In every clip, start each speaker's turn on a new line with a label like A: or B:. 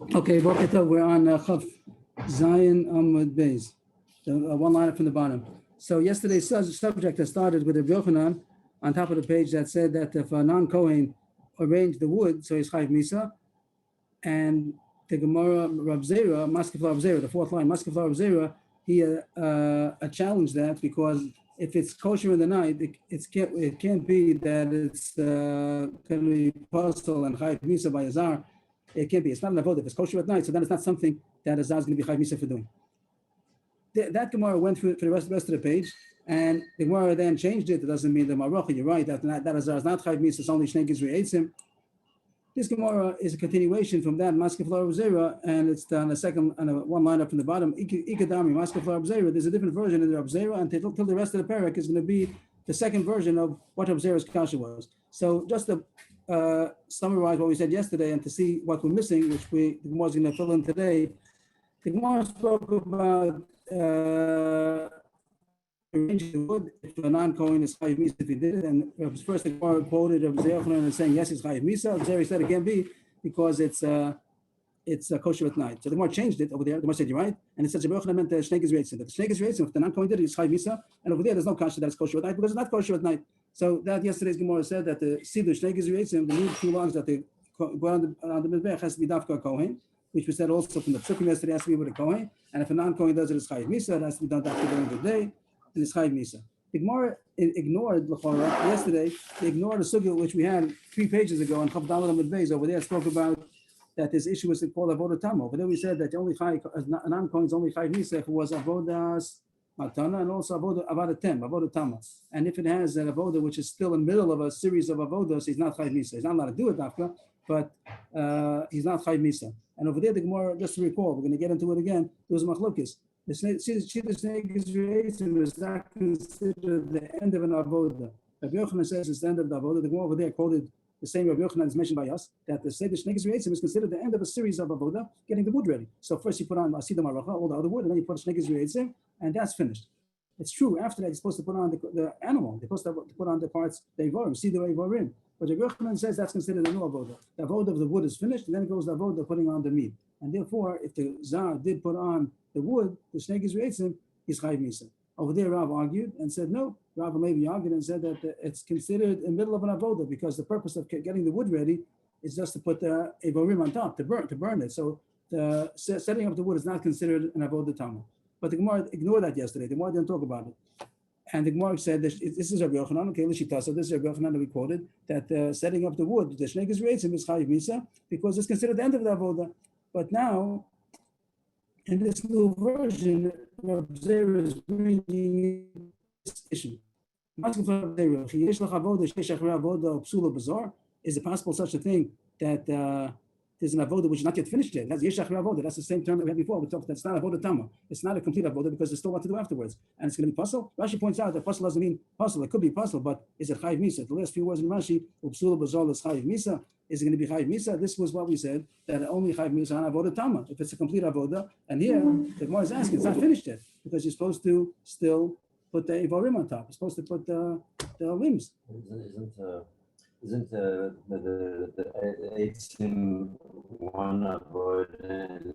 A: Okay, Boker Tov, we're on Chaf Zion Amud Beis, the one line from the bottom. So yesterday's subject has started with a Yochanan on top of the page that said that if a non-Kohen arranged the wood, so he's Chayiv Misa, and the Gemara Rav Zera, Maskef Rav Zera, the fourth line, Maskef Rav Zera, he challenged that because if it's kosher in the night, it can't be that it's going to be postal and Chayiv Misa by Azar. It can't be. It's not an avodah. If it's kosher at night, so then it's not something that Azar is going to be Chayiv Misa for doing. That Gemara went through for the rest of the page, and the Gemara then changed it. It doesn't mean the Marocha. You're right that Azar is not Chayiv Misa. It's only Shnei Gizri Eitzim. This Gemara is a continuation from that Maskef Rav Zera, and it's on the second, on one line up from the bottom. Ikadami Maskef Rav Zera. There's a different version of the Rav Zera, and till the rest of the parak is going to be the second version of what Rav Zera's kasha was. So just to summarize what we said yesterday and to see what we're missing, which the Gemara is going to fill in today. The Gemara spoke about arranging the wood if a non-Kohen is Chayiv Misa if he did it, and first the Gemara quoted Rav Yochanan as saying yes, it's Chayiv Misa. Rav Zera said it can't be because it's kosher at night. So the Gemara changed it over there. The Gemara said you're right, and it says Rav Yochanan meant Shnei Gizri Eitzim. The Shnei Gizri Eitzim, if the non-Kohen did it, it's Chayiv Misa, and over there there's no kasha that it's kosher at night because it's not kosher at night. So that yesterday's Gemara said that the Sidur Shnei Gizri Eitzim, the new two lungs that they go on the Mizbech has to be Dafka Kohen, which we said also from the Psukim yesterday has to be with a Kohen, and if a non-Kohen does it, it's Chayiv Misa. It has to be done Dafka during the day, and it's Chayiv Misa. The Gemara ignored yesterday. They ignored a sugya which we had 3 pages ago on Chav Daled Amud Beis. Over there spoke about that this issue was called avodah tama. Over there we said that only a non-Kohen is only Chayiv Misa if it was avodas matana and also avodah tama. And if it has an avodah which is still in the middle of a series of avodas, he's not Chayiv Misa. He's not allowed to do it after, but he's not Chayiv Misa. And over there the Gemara, just to recall, we're going to get into it again. There was machlokes. The Shnei Gizri Eitzim is not considered the end of an avodah. Rabbi Yochanan says it's the end of the avodah. The Gemara over there quoted the same Rabbi Yochanan is mentioned by us, that the Shnei Gizri Eitzim is considered the end of a series of avodah, getting the wood ready. So first you put on Asidah Maracha, all the other wood, and then you put Shnei Gizri Eitzim, and that's finished. It's true, after that you're supposed to put on the animal, you're supposed to put on the parts, the Eivorim, see the Eivorim. But Rabbi Yochanan says that's considered a new avodah. The avodah of the wood is finished, and then goes the avodah putting on the meat. And therefore, if the Zar did put on the wood, the Shnei Gizri Eitzim, is Chayiv Misa. Over there, Rav argued and said no. Rav Levi argued and said that it's considered in the middle of an avodah because the purpose of getting the wood ready is just to put the Eivorim on top, to burn it. So the setting up the wood is not considered an avodah tama. But the Gemara ignored that yesterday. The Gemara didn't talk about it. And the Gemara said, this is Rabbi Yochanan, okay, Lishita, so this is Rabbi Yochanan that we quoted, that setting up the wood, the Shnei Gizri Eitzim is Chayiv Misa, because it's considered the end of the avodah. But now, in this new version, Rav Zera is bringing this issue. Is it possible such a thing that there's an avodah which is not yet finished yet? That's yeshach avodah. That's the same term that we had before. We talked that it's not avodah tama. It's not a complete avodah because there's still what to do afterwards, and it's going to be puzzle. Rashi points out that puzzle doesn't mean puzzle. It could be puzzle, but is it chayiv misa? The last few words in Rashi, upsula bazol is chayiv misa. Is it going to be chayiv misa? This was what we said, that only chayiv misa on avodah tama. If it's a complete avodah, and here the Gemara is asking, it's not finished yet because you're supposed to still put the Eivorim on top. You're supposed to put the limbs.
B: Isn't the Eitzim one avoid and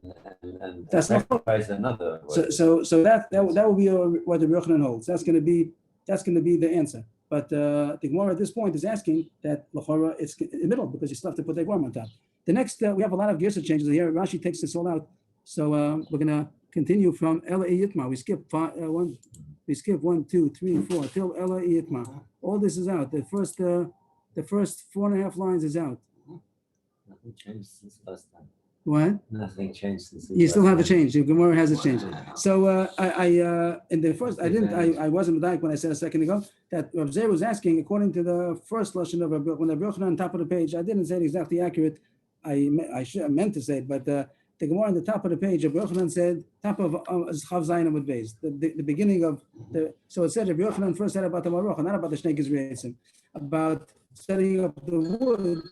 B: sacrifice another?
A: So that will be what the Yochanan holds. That's going to be the answer. But the Gemara at this point is asking that l'chora it's in the middle because you still have to put the Eivorim on top. The next we have a lot of Gersa changes here. Rashi takes this all out. So we're going to continue from Ela Yitma. We skip 1, 2, 3, 4 till Ela Yitma. All this is out. The first 4.5 lines is out.
B: Nothing changed since last time.
A: What?
B: Nothing changed since.
A: You still have a change. The Gemara has a change. So I in the first I wasn't medayik when I said a second ago that Rav Zera was asking according to the first lashon of when the Yochanan on top of the page. I didn't say it exactly accurate. I meant to say it, but the Gemara on the top of the page, Rabbi Yochanan said, top of Chav Zayin Amud Beis, the beginning of the. So it said Rabbi Yochanan first said about the Marocha, not about the Shnei Gizri Eitzim, about setting up the wood.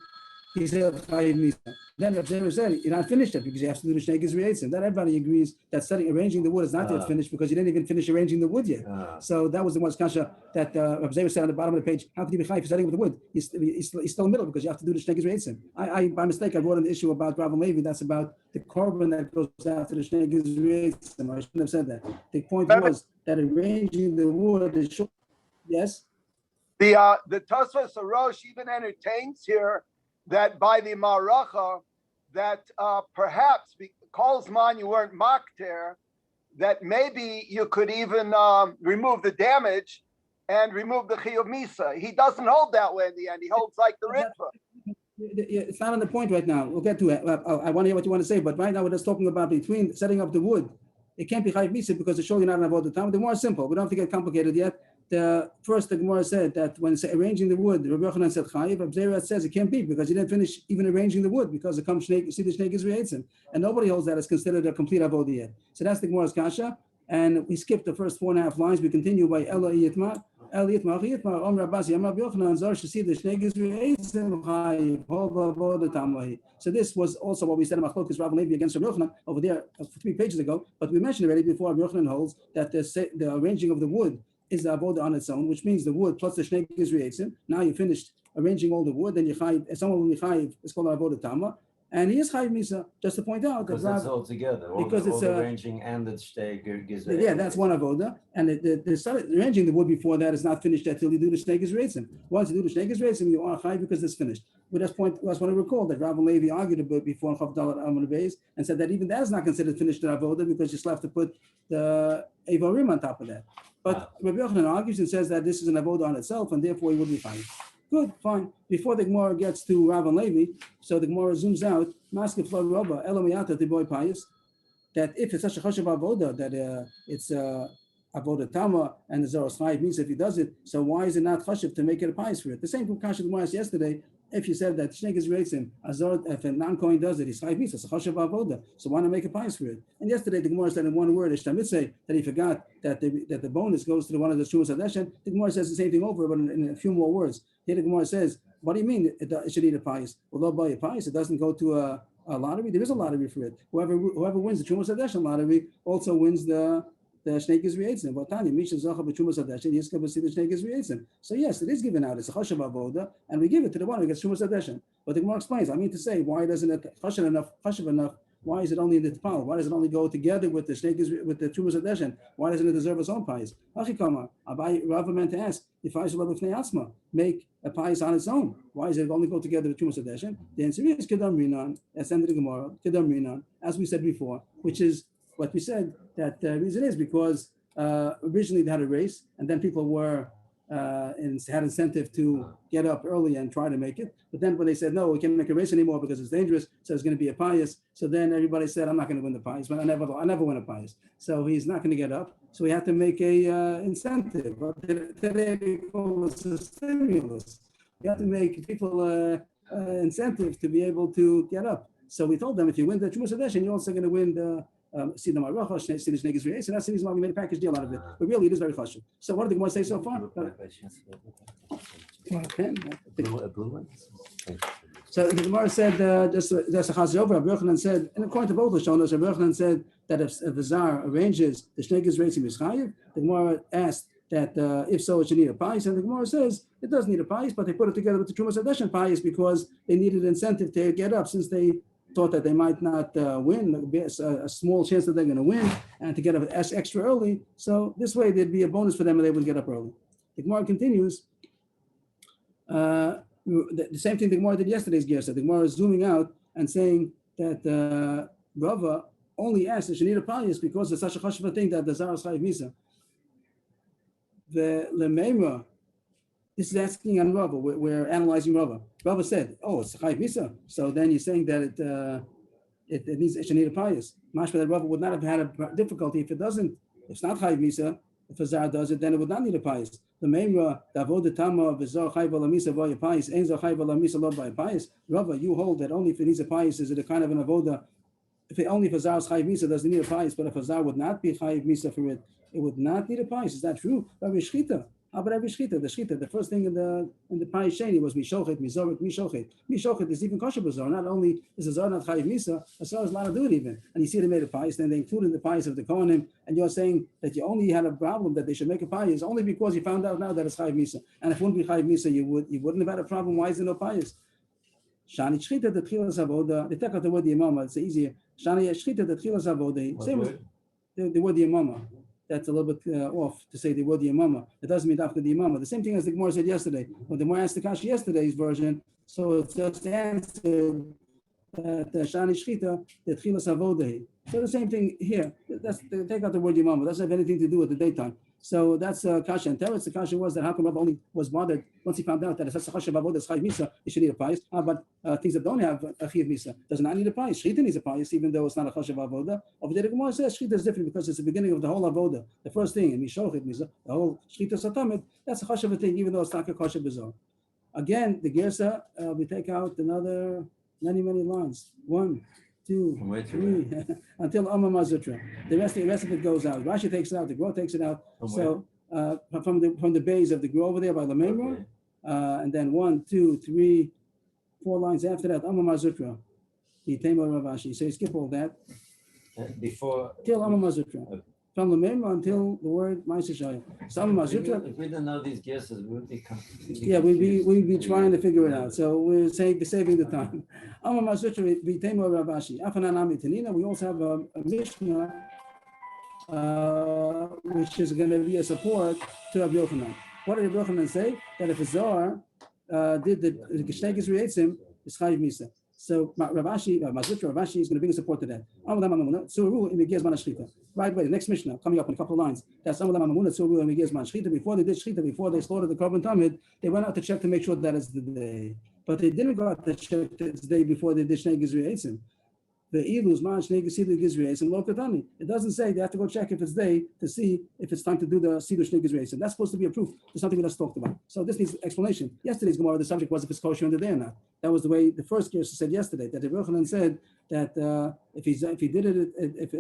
A: he said chayiv misa. Then Rav Zera said you're not finished yet because you have to do the shnei gizriyeitzim. Then everybody agrees that arranging the wood is not yet finished because you didn't even finish arranging the wood yet. So that was the one kasha that Rav Zera said on the bottom of the page. How could you be chayiv for setting with the wood? He's still in the middle because you have to do the shnei gizriyeitzim. I by mistake I wrote an issue about Rav Levi. That's about the korban that goes after the shnei gizriyeitzim. I shouldn't have said that. The point was that arranging the wood is short. Yes.
C: The Tosfos Arosh even entertains here that by the Maracha that perhaps calls man you weren't makter, that maybe you could even remove the damage and remove the chiyuv misa. He doesn't hold that way in the end. He holds like the Ritva.
A: It's not on the point right now. We'll get to it. I want to hear what you want to say, but right now we're just talking about between setting up the wood. It can't be chayiv misa because it's surely not an avodah tam. They're more simple. We don't have to get complicated yet. The Gemara said that when arranging the wood, Rabbi Yochanan said chayiv. Rabbi Zera says it can't be because you didn't finish even arranging the wood because it comes see the shnei gizriyeitzim, and nobody holds that as considered a complete avodah yet. So that's the Gemara's kasha, and we skipped the first 4.5 lines. We continue by Ela Yitma. So this was also what we said in Machlokes Rav Levi against Rabbi Yochanan over there 3 pages ago, but we mentioned already before. Rabbi Yochanan holds that the arranging of the wood is the avodah on its own, which means the wood plus the shnei gizriyeitzim. Now you finished arranging all the wood, then you chayiv. Someone will be chayiv. It's called avodah tama. And he is chayiv misa. Just to point out
B: because that's all together. Because it's arranging and the shnei gizriyeitzim.
A: Yeah, that's one avodah. And the arranging the wood before that is not finished until you do the shnei gizriyeitzim. Once you do the shnei gizriyeitzim, you are chayiv because it's finished. We just want to recall that Rav Levi argued a bit before Chav Dalet Amud Beis and said that even that is not considered finished avodah because you still have to put the evarim on top of that. But Rabbi Yochanan argues and says that this is an avodah on itself and therefore he would be fine. Good, fine. Before the Gemara gets to Rav and Levi, so the Gemara zooms out, Maskef Lo Rabba, Elamiyata Tiboy Pius, that if it's such a chashav avodah, that it's avodah tama and the Zoros Chayiv means if he does it, so why is it not chashav to make it a pious for it? The same from Kasha Gemara yesterday, if you said that Shnei Gizriyeitzim, if a non-Kohen does it, he's chayiv means it's a chashav avodah, so why not make a pious for it? And yesterday the Gemara said in one word, Ishtamitze, that he forgot that the bonus goes to the one of the Shumas Hadeshen. The Gemara says the same thing over, but in a few more words. Here the Gemara says, what do you mean it should need a pious? Well, buy a pious, it doesn't go to a lottery. There is a lottery for it. Whoever wins the Shumas Hadeshen lottery also wins the Shnei Gizriyeitzim. So yes, it is given out. It's a chashav avodah, and we give it to the one who gets Shumas Hadeshen. But the Gemara explains, I mean to say, why doesn't it chashav enough? Why is it only in the Tpal? Why does it only go together with the Shnei with the Shumas Hadeshen? Why doesn't it deserve its own pious? Achikama, Abai Rav meant to ask, if I should love Fnei Atzma, make a pious on its own. Why does it only go together with Shumas Hadeshen? The answer is Kedam Rinan. That's the end of the Gemara. Kedam Rinan, as we said before, which is what we said, that the reason is because originally they had a race, and then people were had incentive to get up early and try to make it. But then when they said, no, we can't make a race anymore because it's dangerous, so it's going to be a pious. So then everybody said, I'm not going to win the pious, but I never win a pious. So he's not going to get up. So we have to make a incentive. Today we call it a stimulus. You have to make people incentive to be able to get up. So we told them, if you win the Shumas Hadeshen, you're also going to win the see the Maracha, see the Shnei Gizriyeitzim. So that's the reason why we made a package deal out of it. But really, it is very chashuv. So what did the Gemara say so far? So the Gemara said, there's a chazir over. Rabbi Yochanan said, and according to both the Shonos, Rabbi Yochanan said that if the Zar arranges the Shnei Gizriyeitzim is chayiv, the Gemara asked that if so, it should need a pious. And the Gemara says it does need a pious, but they put it together with the Trumas Hadeshen pious because they needed incentive to get up since they thought that they might not win, a small chance that they're going to win, and to get up extra early. So this way, there'd be a bonus for them and they would get up early. The Gemara continues. The same thing the Gemara did yesterday's Gersa. The Gemara is zooming out and saying that Rava only asked if she need a pious because it's such a chashuv thing that the Zara is chayiv misa. The Lemema, this is asking on Rava. We're analyzing Rava. Rava said, "Oh, it's chayiv misa." So then you're saying that it should need a pious. Mashma that Rava would not have had a difficulty if it doesn't. If it's not chayiv misa, if a zar does it, then it would not need a pious. The Meimra, the avodah tama of zar chayiv alamisa by a pious, ein zar chayiv alamisa lo by a pious. Rava, you hold that only if it needs a pious is it a kind of an avodah. If a zar is chayiv misa, doesn't need a pious. But if a zar would not be chayiv misa for it, it would not need a pious. Is that true? Rabbi Shchita. How about every shchita? The shchita, the first thing in the Pais Sheni was mishochet, mizoret, mishochet. Mishochet is even kosher bazar. Not only is the zar not chayiv misa, the zar is allowed to do it even. And you see they made a pious, then they included the pious of the Kohanim, and you're saying that you only had a problem that they should make a pious only because you found out now that it's chayiv misa. And if it wouldn't be chayiv misa, you wouldn't have had a problem. Why is there no pious? Shani shchita the tchilas avoda. They take out the word yamama. It's easier. Shani shchita the tchilas avoda. Same as the word yamama. That's a little bit off to say the word yamama. It doesn't mean after the yamama. The same thing as the Gemara said yesterday. When the Gemara asked the Kashi yesterday's version, so it's just the answer that shani shchita the tchilas avoda. So the same thing here. They take out the word yamama. It doesn't have anything to do with the daytime. So that's Kasha and Teretz. The Kasha was that how come Rabbi only was bothered once he found out that if that's a Kasha Avodah is Chayiv Misa, he should need a pious. But things that don't have a Chayiv Misa does not need a pious. Shchita needs a pious, even though it's not a Kasha Avodah. Over there, the Gemara says Shchita is different because it's the beginning of the whole Avodah. The first thing, and Mishochet Misa, the whole Shchita Satamid, that's a Kasha thing, even though it's not a Kasha Bizarre. Again, the Gersa, we take out another many lines. 1, 2, 3, until Amma Mazutra. The rest of it goes out. Rashi takes it out. The Gro takes it out. So from the base of the Gro over there by the Memra, and then 1, 2, 3, 4 lines after that. Amma Mazutra. The Tema Ravashi. So you skip all that.
B: Before
A: Till Amma Mazutra. From the Memra until the word Ma'aseh Shayim. So Amma Mazutra.
B: If we didn't know these guesses, we would be
A: Yeah, we'd be trying to figure it out. So we're saving the time. Amma Mazutra Vitema Ravashi. Afananami Tanina. We also have a Mishnah, which is going to be a support to Rabbi Yochanan. What did Rabbi Yochanan say? That if a Zar did the Geshteiges Reitzim, it's Chayiv Misa. So Ravashi is going to bring a support to that. Right away, the next Mishnah coming up in a couple of lines. That's before they did Shchita, before they slaughtered the Korban Tamid, they went out to check to make sure that it's the day. But they didn't go out to check that it's the day before they did Shnei Gizri Eitzim. The Ilus Man Shnei Gizri Eitzim Lo Katani. It doesn't say they have to go check if it's day to see if it's time to do the Sidur Shnei Gizri Eitzim. That's supposed to be a proof to something we just talked about. So this needs explanation. Yesterday's Gemara, the subject was if it's kosher in the day or not. That was the way the first Gersa said yesterday. That Rabbi Yochanan said that if he did it, if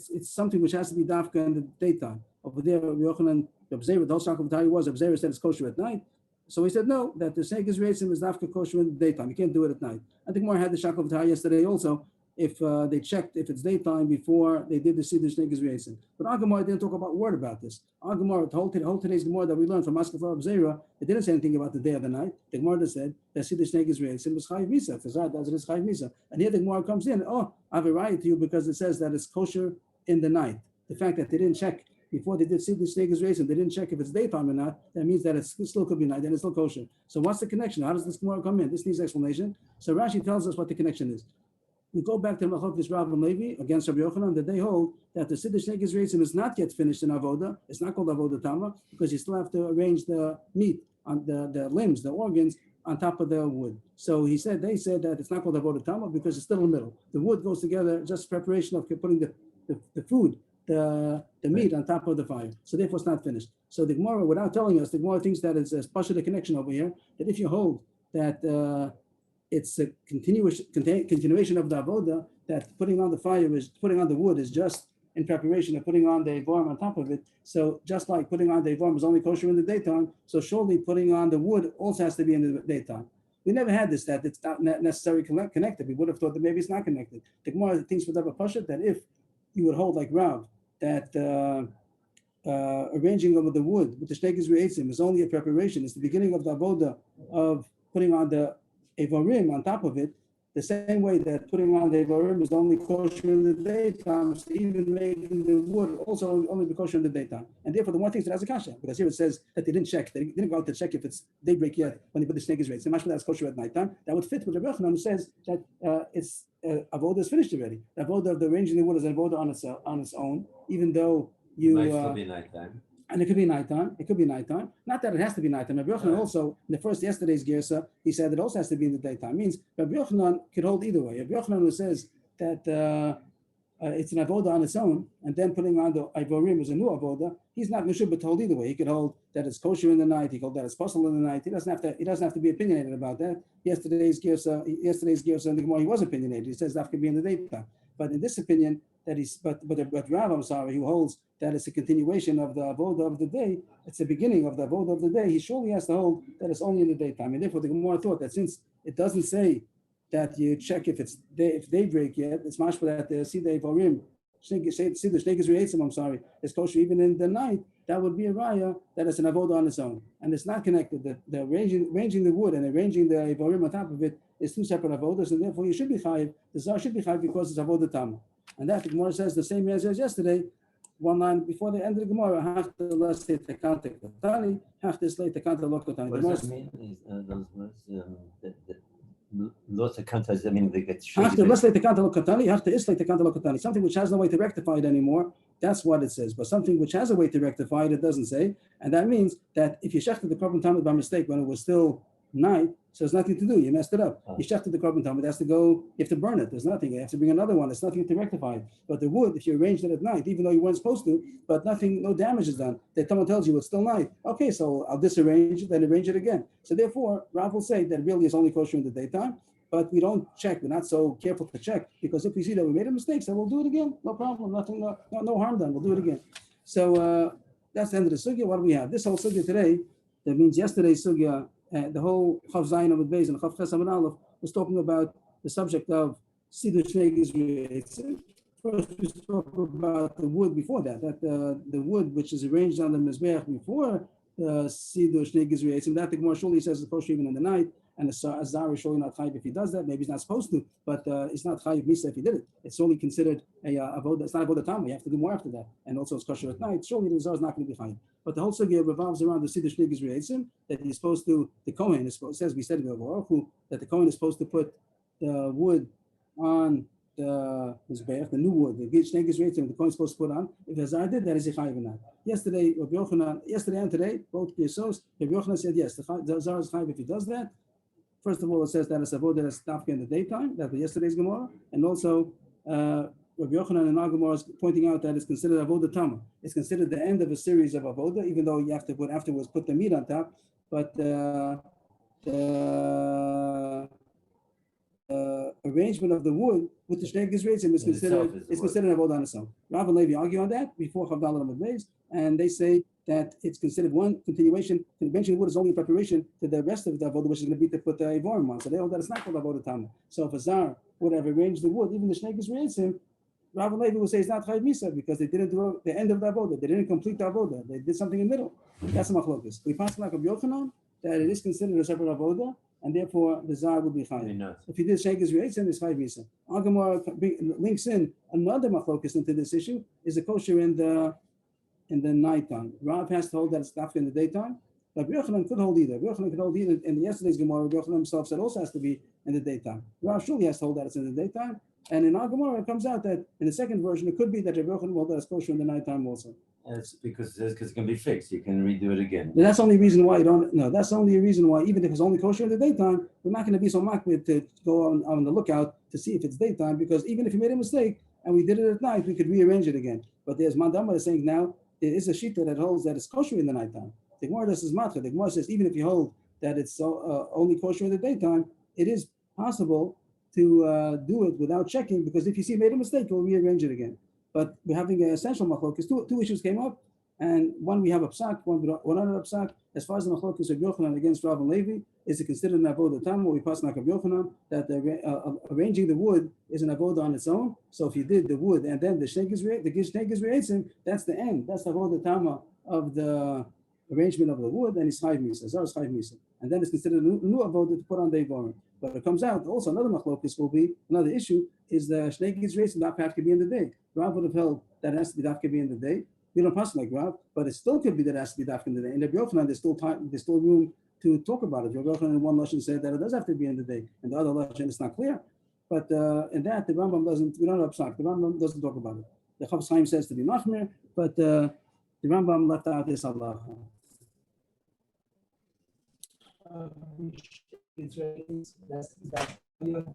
A: it's something which has to be dafka in the daytime. Over there, Rabbi Yochanan, the whole Shach of Tari was Rabbi said it's kosher at night. So he said no, that the Shnei Gizri Eitzim is dafka kosher in the daytime. You can't do it at night. I think Gemara had the Shach of Tari yesterday also. If they checked if it's daytime before they did the Siddur Shnei Gizri Eitzim. But our Gemara didn't talk about a word about this. Our Gemara, the whole today's Gemara that we learned from Maskefar of Zera, it didn't say anything about the day or the night. The Gemara said that Siddur Shnei Gizri Eitzim was Chayiv Misa. If the Zara does it, it's Chayiv Misa. And here the Gemara comes in, I have a right to you because it says that it's kosher in the night. The fact that they didn't check before they did Siddur Shnei Gizri Eitzim, they didn't check if it's daytime or not, that means that it still could be night, then it's still kosher. So what's the connection? How does this Gemara come in? This needs explanation. So Rashi tells us what the connection is. We go back to Machlokes Rav and Levi against Rabbi Yochanan that they hold that the Siddur Shnei Gizri Eitzim is not yet finished in Avoda. It's not called Avoda Tama because you still have to arrange the meat on the limbs, the organs on top of the wood. So they said that it's not called Avoda Tama because it's still in the middle. The wood goes together just preparation of putting the food, the meat on top of the fire. So therefore it's not finished. So the Gemara, without telling us, the Gemara thinks that it's a partial connection over here, that if you hold that it's a continuation of the avoda, that putting on the wood is just in preparation of putting on the Eivorim on top of it. So just like putting on the Eivorim is only kosher in the daytime, so surely putting on the wood also has to be in the daytime. We never had this, that it's not necessarily connected. We would have thought that maybe it's not connected. The Gemara thinks with Rabbi Pashat that if you would hold like Rav, that arranging over the wood with the Shnei Gizri Eitzim is only a preparation, it's the beginning of the avoda of putting on the Eivorim on top of it, the same way that putting on the Eivorim is only kosher in the daytime, so even making the wood also only be kosher in the daytime. And therefore, the one thing that has a kasha, because here it says that they didn't check, they didn't go out to check if it's daybreak yet when they put the Shnei Gizri. So much that's kosher at nighttime. That would fit with the Rebbe who says that it's avoda is finished already. The avoda of the arranging the wood is an avoda on its own, even though you.
B: Might still be nighttime.
A: And it could be nighttime. It could be nighttime. Not that it has to be nighttime. Rabbi Yochanan also, in the yesterday's Gersa, he said it also has to be in the daytime. It means Rabbi Yochanan could hold either way. Rabbi Yochanan who says that it's an avoda on its own, and then putting on the Eivorim is a new avoda. He's not mishubah to hold either way. He could hold that it's kosher in the night. He could hold that it's possible in the night. He doesn't have to be opinionated about that. Yesterday's Gersa, and the Gemara, he was opinionated. He says that could be in the daytime. But in this opinion, that he's, but Rav, I'm sorry, who holds that it's a continuation of the avoda of the day, it's the beginning of the avoda of the day, he surely has to hold that it's only in the daytime. And therefore, the Gemara thought that since it doesn't say that you check if it's if daybreak yet, it's mashma that the Sidei Vorim, Siddur Shnei Gizrei, I'm sorry, is kosher even in the night. That would be a raya that is an avoda on its own, and it's not connected. The arranging the wood and arranging the Vorim on top of it is two separate avodas, and therefore you should be chayiv. The zar should be chayiv because it's avoda tama. And that the Gemara says the same as yesterday, one line before the end of the Gemara, have to let's say the contact of Tani, have to slate the contact of Lokotani.
B: What does that mean? Those words, lots of context, I mean, they get
A: have to let's slate the contact of Lokotani, have to islate the contact of Lokotani. Something which has no way to rectify it anymore, that's what it says. But something which has a way to rectify it, it doesn't say. And that means that if you shechted the korban tamid by mistake when it was still night, so there's nothing to do. You messed it up. You shechted the korban tamid, it has to go, you have to burn it. There's nothing. You have to bring another one. There's nothing to rectify it. But the wood, if you arranged it at night, even though you weren't supposed to, but nothing, no damage is done. That someone tells you it's still night. Okay, so I'll disarrange it, then arrange it again. So therefore, Rav will say that really is only kosher in the daytime, but we don't check. We're not so careful to check, because if we see that we made a mistake, so we'll do it again. No problem. Nothing, no harm done. We'll do it again. So that's the end of the sugya. What do we have? This whole sugya today, that means yesterday's sugya, the whole Chav Zayin Amud Beis and Chav Ches Amud Aleph was talking about the subject of Siddur Shnei Gizrei. First, we spoke about the wood before that the wood which is arranged on the Mizbeach before the Siddur Shnei Gizrei, and that the Gemara surely says it's kosher even in the night, and the Zar is surely not chayiv if he does that. Maybe he's not supposed to, but it's not chayiv misa if he did it. It's only considered a avoda. It's not avoda tama. You have to do more after that, and also it's kosher at night. Surely the Zar is not going to be chayiv. But the whole sugya revolves around the Siddur Shnei Gizrei, that he's supposed to. The Kohen is supposed. It says we said that the Kohen is supposed to put the wood on the Mizbeach, the new wood, the Shnei Gizrei, the Kohen is supposed to put on. If the Zar did that, is he chayiv or not? Yesterday and today, both Yesos, Rabbi Yochanan said yes. The Zar is chayiv if he does that. First of all, it says that it's avodah that's dafka in the daytime. That was yesterday's Gemara, and also Rabbi Yochanan and our Gemara is pointing out that it's considered avodah tama. It's considered the end of a series of avodah, even though you have to put the meat on top. But the arrangement of the wood with the Shnei Gizrei is considered avodah on its own. Rav and Levi argue on that before Chav Daled Amud Beis, and they say that it's considered one continuation. Conventional wood is only a preparation to the rest of the avodah, which is going to be to put the Ivorim on. So they hold that it's not called avodah tama. So if a Zar would have arranged the wood, even the Shnei Gizrei, Rav and Levi will say it's not chayiv misa because they didn't do the end of the avodah. They didn't complete the avodah. They did something in the middle. That's a machlokas. We pass like Rabbi Yochanan that it is considered a separate avodah, and therefore the Zar would be chayiv. If he did Shnei Gizrei, it's chayiv misa. Our Gemara links in another machlokas into this issue is the kosher in the nighttime. Rav has to hold that it's dafka in the daytime. But Rabbi Yochanan could hold either. Rabbi Yochanan could hold either. In yesterday's Gemara, Rabbi Yochanan himself said also has to be in the daytime. Rav surely has to hold that it's in the daytime. And in our Gemara, it comes out that in the second version, it could be that Rabbi Yochanan will hold that it's kosher in the nighttime also.
B: It's because it can be fixed. You can redo it again.
A: And that's the only reason why you don't. No, that's the only reason why, even if it's only kosher in the daytime, we're not going to be so makbid to go on the lookout to see if it's daytime, because even if you made a mistake and we did it at night, we could rearrange it again. But there's Mandama saying now there is a shita that holds that it's kosher in the nighttime. The Gemara does is matcha. The Gemara says even if you hold that it's only kosher in the daytime, it is possible to do it without checking, because if you see you made a mistake, you'll rearrange it again. But we're having an essential machlokes. Two issues came up, and one we have a psak, one other psak. As far as the machlokes of Yochanan against Rav and Levi, is it considered an avodah tama? We pass like Rav Yochanan that arranging the wood is an avodah on its own. So if you did the wood and then the Shnei Gizrei, that's the end. That's the avodah tama of the arrangement of the wood, and it's chayiv misa. Zar is chayiv misa, and then it's considered a new avodah to put on the ivorim. But it comes out also another machlokes will be another issue is the Shnei Gizrei and daf have to be in the day. Rav would have held that it has to be daf be in the day. We don't pass like Rav, but it still could be that it has to be daf in the day. And Rabbi Yochanan, there's still room to talk about it. Rabbi Yochanan in one lashon said that it does have to be in the day, and the other lashon it's not clear. But in that the Rambam doesn't. We don't have psak. The Rambam doesn't talk about it. The Chav Chaim says to be machmir, but the Rambam left out this halacha.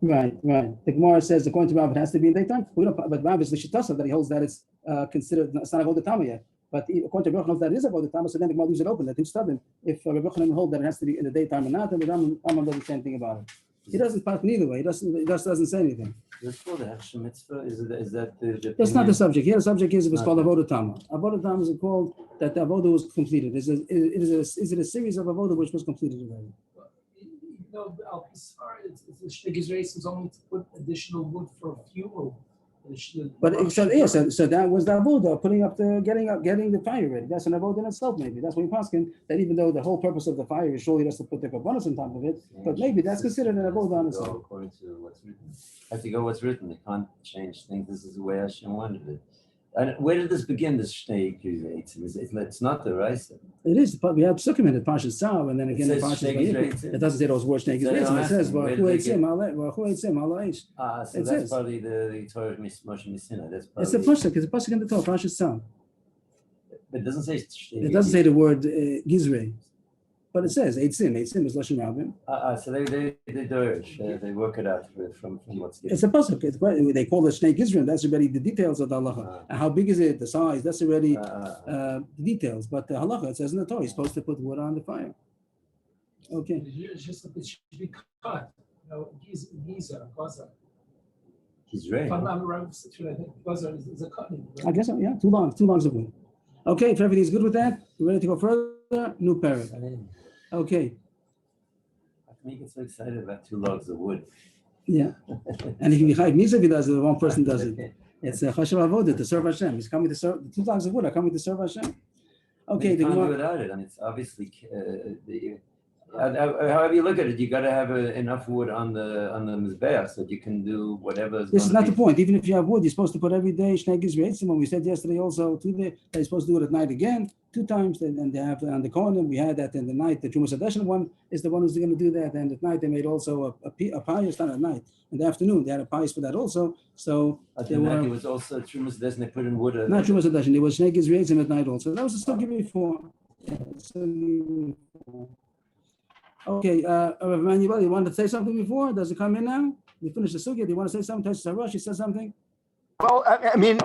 A: Right. The Gemara says according to Rav it has to be in daytime. We don't, but Rav is the shitasa that he holds that it's considered it's not avodah tama yet. But according to Rabbi Yochanan that it is avodah tama, so then the Gemara leaves it open. Let him stubborn. If Rabbi Yochanan hold that it has to be in the daytime or not, then the Rambam doesn't say anything about it. He doesn't pass neither way. He just doesn't say anything.
B: It's called the Hechsher Mitzvah. Is that the
A: That's not the
B: opinion?
A: subject. Here, the subject is if it's
B: Not
A: called
B: that.
A: avodah tama. Avodah tama is called that the avodah was completed. Is it a series of avodah which was completed already?
D: No, Al Pisar, it's the Shteg Israel is only to put additional wood for fuel.
A: But so that was the avodah, putting up getting the fire ready. That's an avodah in itself. Maybe that's what you're asking. That even though the whole purpose of the fire is surely just to put the kabbalas on top of it, but maybe that's considered an avodah on
B: Go
A: itself.
B: according to what's written. Have to go what's written. They can't change things. This is the way Hashem wanted it. And where did this begin? This Shnei It's not the Raisa.
A: It is, but we have psukim in the Parshas Tzav, and then again the
B: says
A: Parshas
B: Shnei
A: Vayikra.
B: Gizreitzim.
A: It doesn't say those words Shnei
B: So
A: Gizreitzim. It says
B: where
A: Baruch
B: did
A: Hu
B: they
A: Eitzim Ala Eish.
B: So
A: It
B: that's
A: says.
B: probably the Torah of Moshe Messina. That's
A: It's
B: probably.
A: a pasuk. It's a pasuk in the Torah, Parshas Tzav.
B: But it doesn't say Shnei
A: It doesn't say the word Gizrei, but it says Eitzim. Eitzim is Lashon Rabim.
B: So they Dorish. They work it out from what's given.
A: It's a pasuk. They call it Shnei Gizrim. That's already the details of the halacha. And how big is it? The size. That's already the details. But the halacha, it says in the Torah, you're supposed to put wood on the fire. Okay.
D: It's just that it should be cut. Giza, Gaza.
B: He's right.
D: If I'm not right, I think Gaza is a cutting.
A: I guess so, yeah. Two longs of wood. Okay. If everything's good with that, we're ready to go further. New parrot. Okay.
B: How can you get so excited about 2 logs of wood?
A: Yeah. And if you Chayiv Misa, if he does it, one person does it. It's a Chashav Avodah to serve Hashem. He's coming to serve. The 2 logs of wood are coming to serve Hashem. Okay.
B: You
A: The
B: can't do
A: Gemara-
B: without it. I mean, it's obviously however you look at it, you got to have enough wood on the mizbeach so that you can do whatever.
A: This is not the point. Even if you have wood, you're supposed to put every day Shnei Gizreitzim. When we said yesterday also, 2 days, that you're supposed to do it at night again, 2 times. And they have on the Kohanim, we had that in the night. The Trumas Hadeshen one is the one who's going to do that. And at night, they made also a pious, not at night. In the afternoon, they had a pious for that also. So
B: It was also Trumas Desne. They put in wood.
A: not Trumas Hadeshen. There was Shnei Gizreitzim at night also. That was the story before. Yeah, so, okay, Emmanuel, you wanted to say something before? Does it come in now? We finished the sugya. Do you want to say something? Taisus HaRosh, you said something?
C: Well, I mean,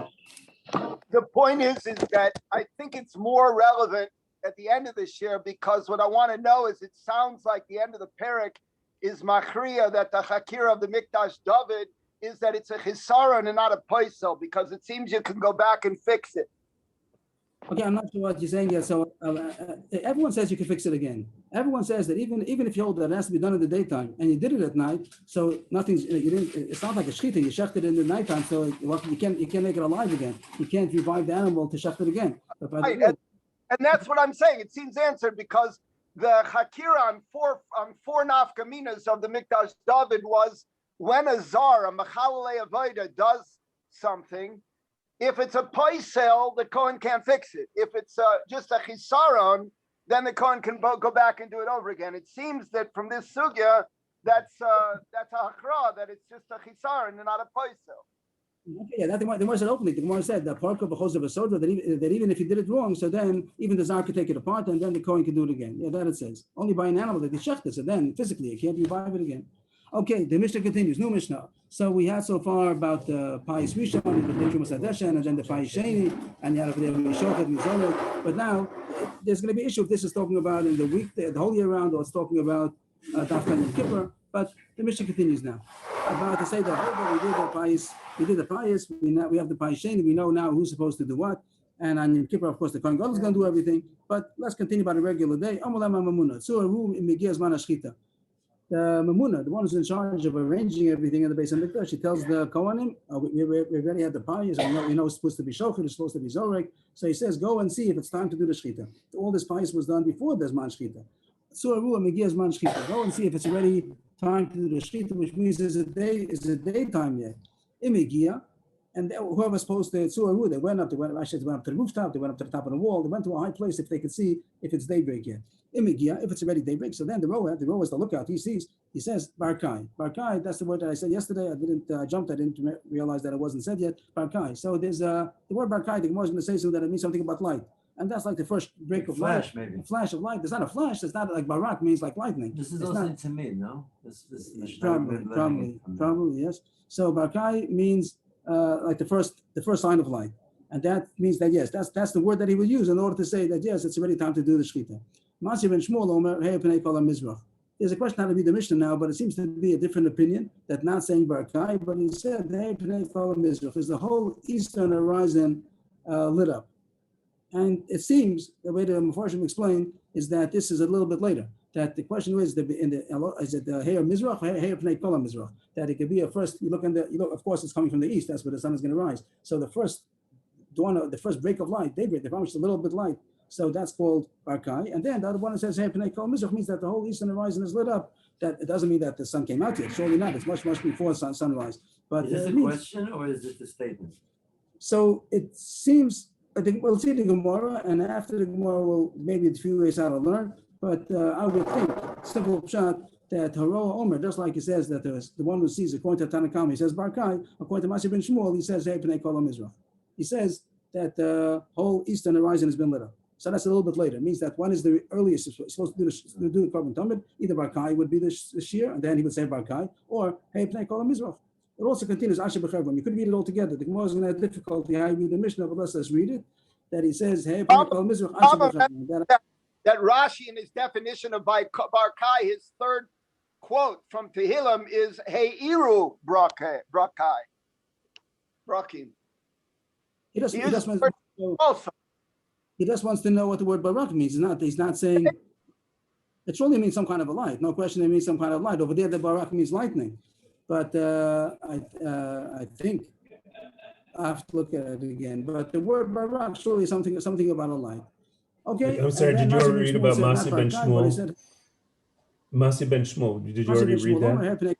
C: the point is that I think it's more relevant at the end of this year because what I want to know is it sounds like the end of the parak is machriya that the chakira of the Mikdash David is that it's a chisaron and not a poisel because it seems you can go back and fix it.
A: Okay, I'm not sure what you're saying yet. So everyone says you can fix it again. Everyone says that even if you hold that it has to be done in the daytime and you did it at night, so nothing's you didn't. It's not like a shechita. You shecht it in the nighttime, so you can't make it alive again. You can't revive the animal to shecht it again. But by the way,
C: And that's what I'm saying. It seems answered because the chakira on four nafkaminas of the Mikdash David was when a zar, a machalei avoda, does something. If it's a poisel, the Kohen can't fix it. If it's just a chisaron, then the Kohen can go back and do it over again. It seems that from this sugya, that's a hakra, that it's just a chisaron and not a poisel.
A: okay, yeah, that the Gemara said openly. The Gemara said that part of a chos of a soda that even if you did it wrong, so then even the zar could take it apart and then the Kohen can do it again. Yeah, that it says. Only by an animal that they shecht it, so then physically you can't revive it again. Okay, the Mishnah continues. New Mishnah. So we had so far about the Pais Rishon, the Trumas Hadeshen, and then the Pais Sheni, and the Shochet Mizorek. But now there's going to be an issue if this is talking about in the week, the whole year round, or it's talking about Dafkan and Kippur. But the Mishnah continues now. About to say that we did the Pais, we have the Pais Sheni, we know now who's supposed to do what. And on Yom Kippur, of course, the Kohen Gadol is going to do everything. But let's continue about a regular day. Amulam Mamuna. So a room in Megias Manashchita. The Mamuna, the one who's in charge of arranging everything in the base of the Mikdash, she tells the Kohanim, we already had the pious, we know it's supposed to be Shochet, it's supposed to be Zorek. So he says, go and see if it's time to do the Shechita. All this pious was done before there's Man Shechita. So Megias Man Shechita. Go and see if it's already time to do the Shechita, which means is it daytime yet. Imegia, and whoever's supposed to Tzuaru, they went up to the rooftop, they went up to the top of the wall, they went to a high place if they could see if it's daybreak yet. Imegia, if it's already daybreak, so then the rower is the lookout. He says Barkai. Barkai, that's the word that I said yesterday. I didn't realize that it wasn't said yet. Barkai. So there's the word Barkai, the Gemara is going to say something that it means something about light. And that's like the first break of light.
B: Maybe.
A: A flash of light. There's not a flash, it's not like Barak means like lightning.
B: This is
A: it's
B: also
A: not,
B: Tamid, no? This
A: probably, yes. So Barkai means like the first sign of light. And that means that yes, that's the word that he would use in order to say that yes, it's already time to do the Shechita. Masi ben Shmuel Omer, hey Pnei Kol HaMizrach. there's a question how to read the Mishnah now, but it seems to be a different opinion that not saying Barkai, but he said, hey, Pnei Kol Mizrach, is the whole eastern horizon lit up. And it seems, the way the Mefarshim explained, is that this is a little bit later. That the question is, is it the Hey Mizrach or Hey Pnei Kol Mizrach? That it could be a first, of course, it's coming from the east, that's where the sun is going to rise. So the first dawn, the first break of light, daybreak, they promised a little bit light. So that's called Barkai. And then the other one that says Hey Pnei Kol Mizrach means that the whole eastern horizon is lit up. That it doesn't mean that the sun came out yet. Surely not. It's much before sunrise. But
B: is this a question or is it a statement?
A: So it seems, I think we'll see the Gemara, and after the Gemara, we'll maybe a few ways how to learn. But I would think, simple shot, that Haroah Omer, just like he says that the one who sees, according to Tanakam, he says Barkai, according to Masih ben Shmuel, he says Hey Pnei Kol Mizrach. He says that the whole eastern horizon has been lit up. So that's a little bit later. It means that one is the earliest supposed to do the Korban Tamid. Either Barkai would be the shear, and then he would say Barkai, or Hey Pnei Kol Mizrach. It also continues Asher B'Chevron. You could read it all together. The Gemara is going to have difficulty how you read the Mishnah, but let's read it. That he says Hey Pnei Kol Mizrach Asher B'Chevron.
C: That Rashi, in his definition of Barkai, his third quote from Tehillim is Hey Iru Brakai. Brakim.
A: He just wants to know what the word Barak means. He's not saying it surely means some kind of a light. No question it means some kind of light. Over there, the Barak means lightning. But I think I have to look at it again. But the word Barak surely is something about a light. Okay.
E: I'm sorry, did you already read about Masih ben Shmuel? Masih ben Shmuel, did you already read that?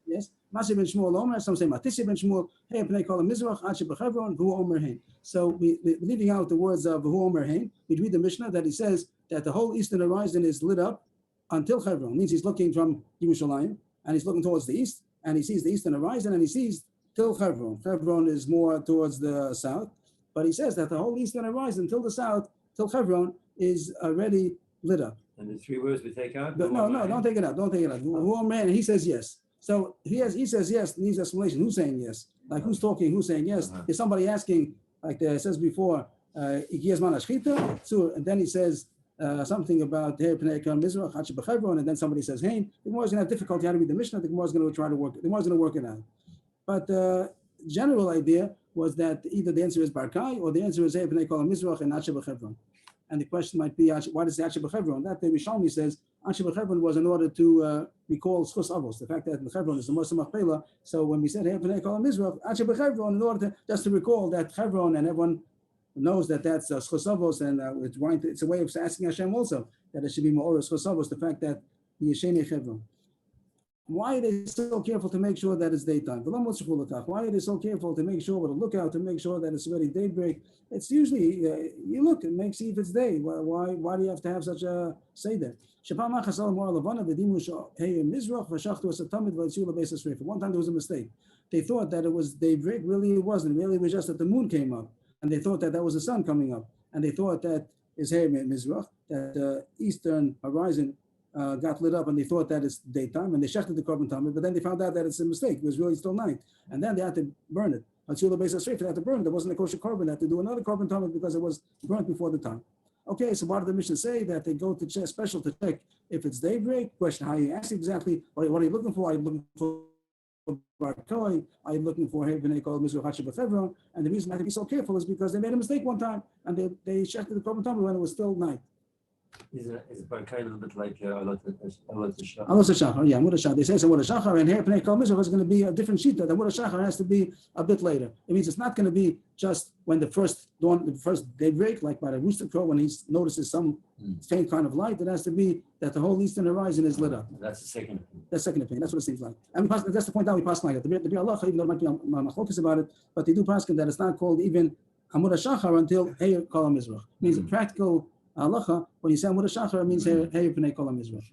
A: Yes. Masih ben Shmuel Omer, some say Matisi ben Shmuel, Hey Pnei Kol Mizrach, Asher B'Chevron, Hu Omer Hein. So we leaving out the words of Hu Omer Hein, we read the Mishnah that he says that the whole eastern horizon is lit up until Chevron. Means he's looking from Yerushalayim and he's looking towards the east, and he sees the eastern horizon and he sees till Chevron. Chevron is more towards the south, but he says that the whole eastern horizon till the south, till Chevron, is already lit up.
B: And the three words we take out?
A: But no, don't take it out. Hu Omer Hein, he says yes. So he says yes, needs explanation. Who's saying yes? Like who's talking, who's saying yes? Is somebody asking, like it says before, and then he says something about Hey Pnei Kol Mizrach, Asher B'Chevron, and then somebody says Hein. The Gemara is going to have difficulty how to read the Mishnah. The Gemara is going to try to work. The Gemara is going to work it out. But the general idea was that either the answer is Barkai or the answer is Hey Pnei Kol Mizrach and Asher B'Chevron. And the question might be, why does it say Asher B'Chevron? That the Rishonim says Asher B'Chevron was in order to recall Schus Avos, the fact that B'Chevron is the Moshe Machpelah. So when we said Hey Pnei Kol Mizrach, Asher B'Chevron, in order just to recall that Chevron, and everyone knows that that's Schus Avos, and it's a way of asking Hashem also that it should be more Schus Avos, the fact that the Yesheni Chevron. Why are they so careful to make sure that it's daytime? Why are they so careful to make sure, with a lookout, to make sure that it's already daybreak? It's usually, you look and see if it's day. Why do you have to have such a seder? One time there was a mistake. They thought that it was daybreak, really it wasn't. Really it was just that the moon came up. And they thought that was the sun coming up. And they thought that is Hey Mizrach, that the eastern horizon got lit up, and they thought that it's daytime, and they shechted the Korban Tamid, but then they found out that it's a mistake. It was really still night, and then they had to burn it. Until the base of straight, they had to burn it. There wasn't a kosher korban. They had to do another Korban Tamid because it was burnt before the time. Okay, so why did the Mishnah say that they go to check special to check if it's daybreak? Question: how you ask exactly? What are you looking for? Are you looking for Barkai? Are you looking for Hey Pnei Kol Mizrach Asher B'Chevron? And the reason I have to be so careful is because they made a mistake one time, and they checked the Korban Tamid when it was still night.
B: Is Barkai a little bit like Alot Shachar?
A: Alot Shachar, yeah, Amud Shachar. They say Amud Shachar, and here Pnei Kol Mizrach is going to be a different shita. The Amud Shachar has to be a bit later. It means it's not going to be just when the first daybreak, like by the rooster crow, when he notices some faint kind of light. It has to be that the whole eastern horizon is lit up.
B: That's the second opinion.
A: That's second opinion. That's what it seems like. And that's the point that we pass like that. The Allah, even though there might be a machlokes about it, but they do pass that it's not called even Amud Shachar until Hey Kol Mizrach. It means a practical halacha, when you say Amud Shachar, it means Hey Pnei Kol Mizrach.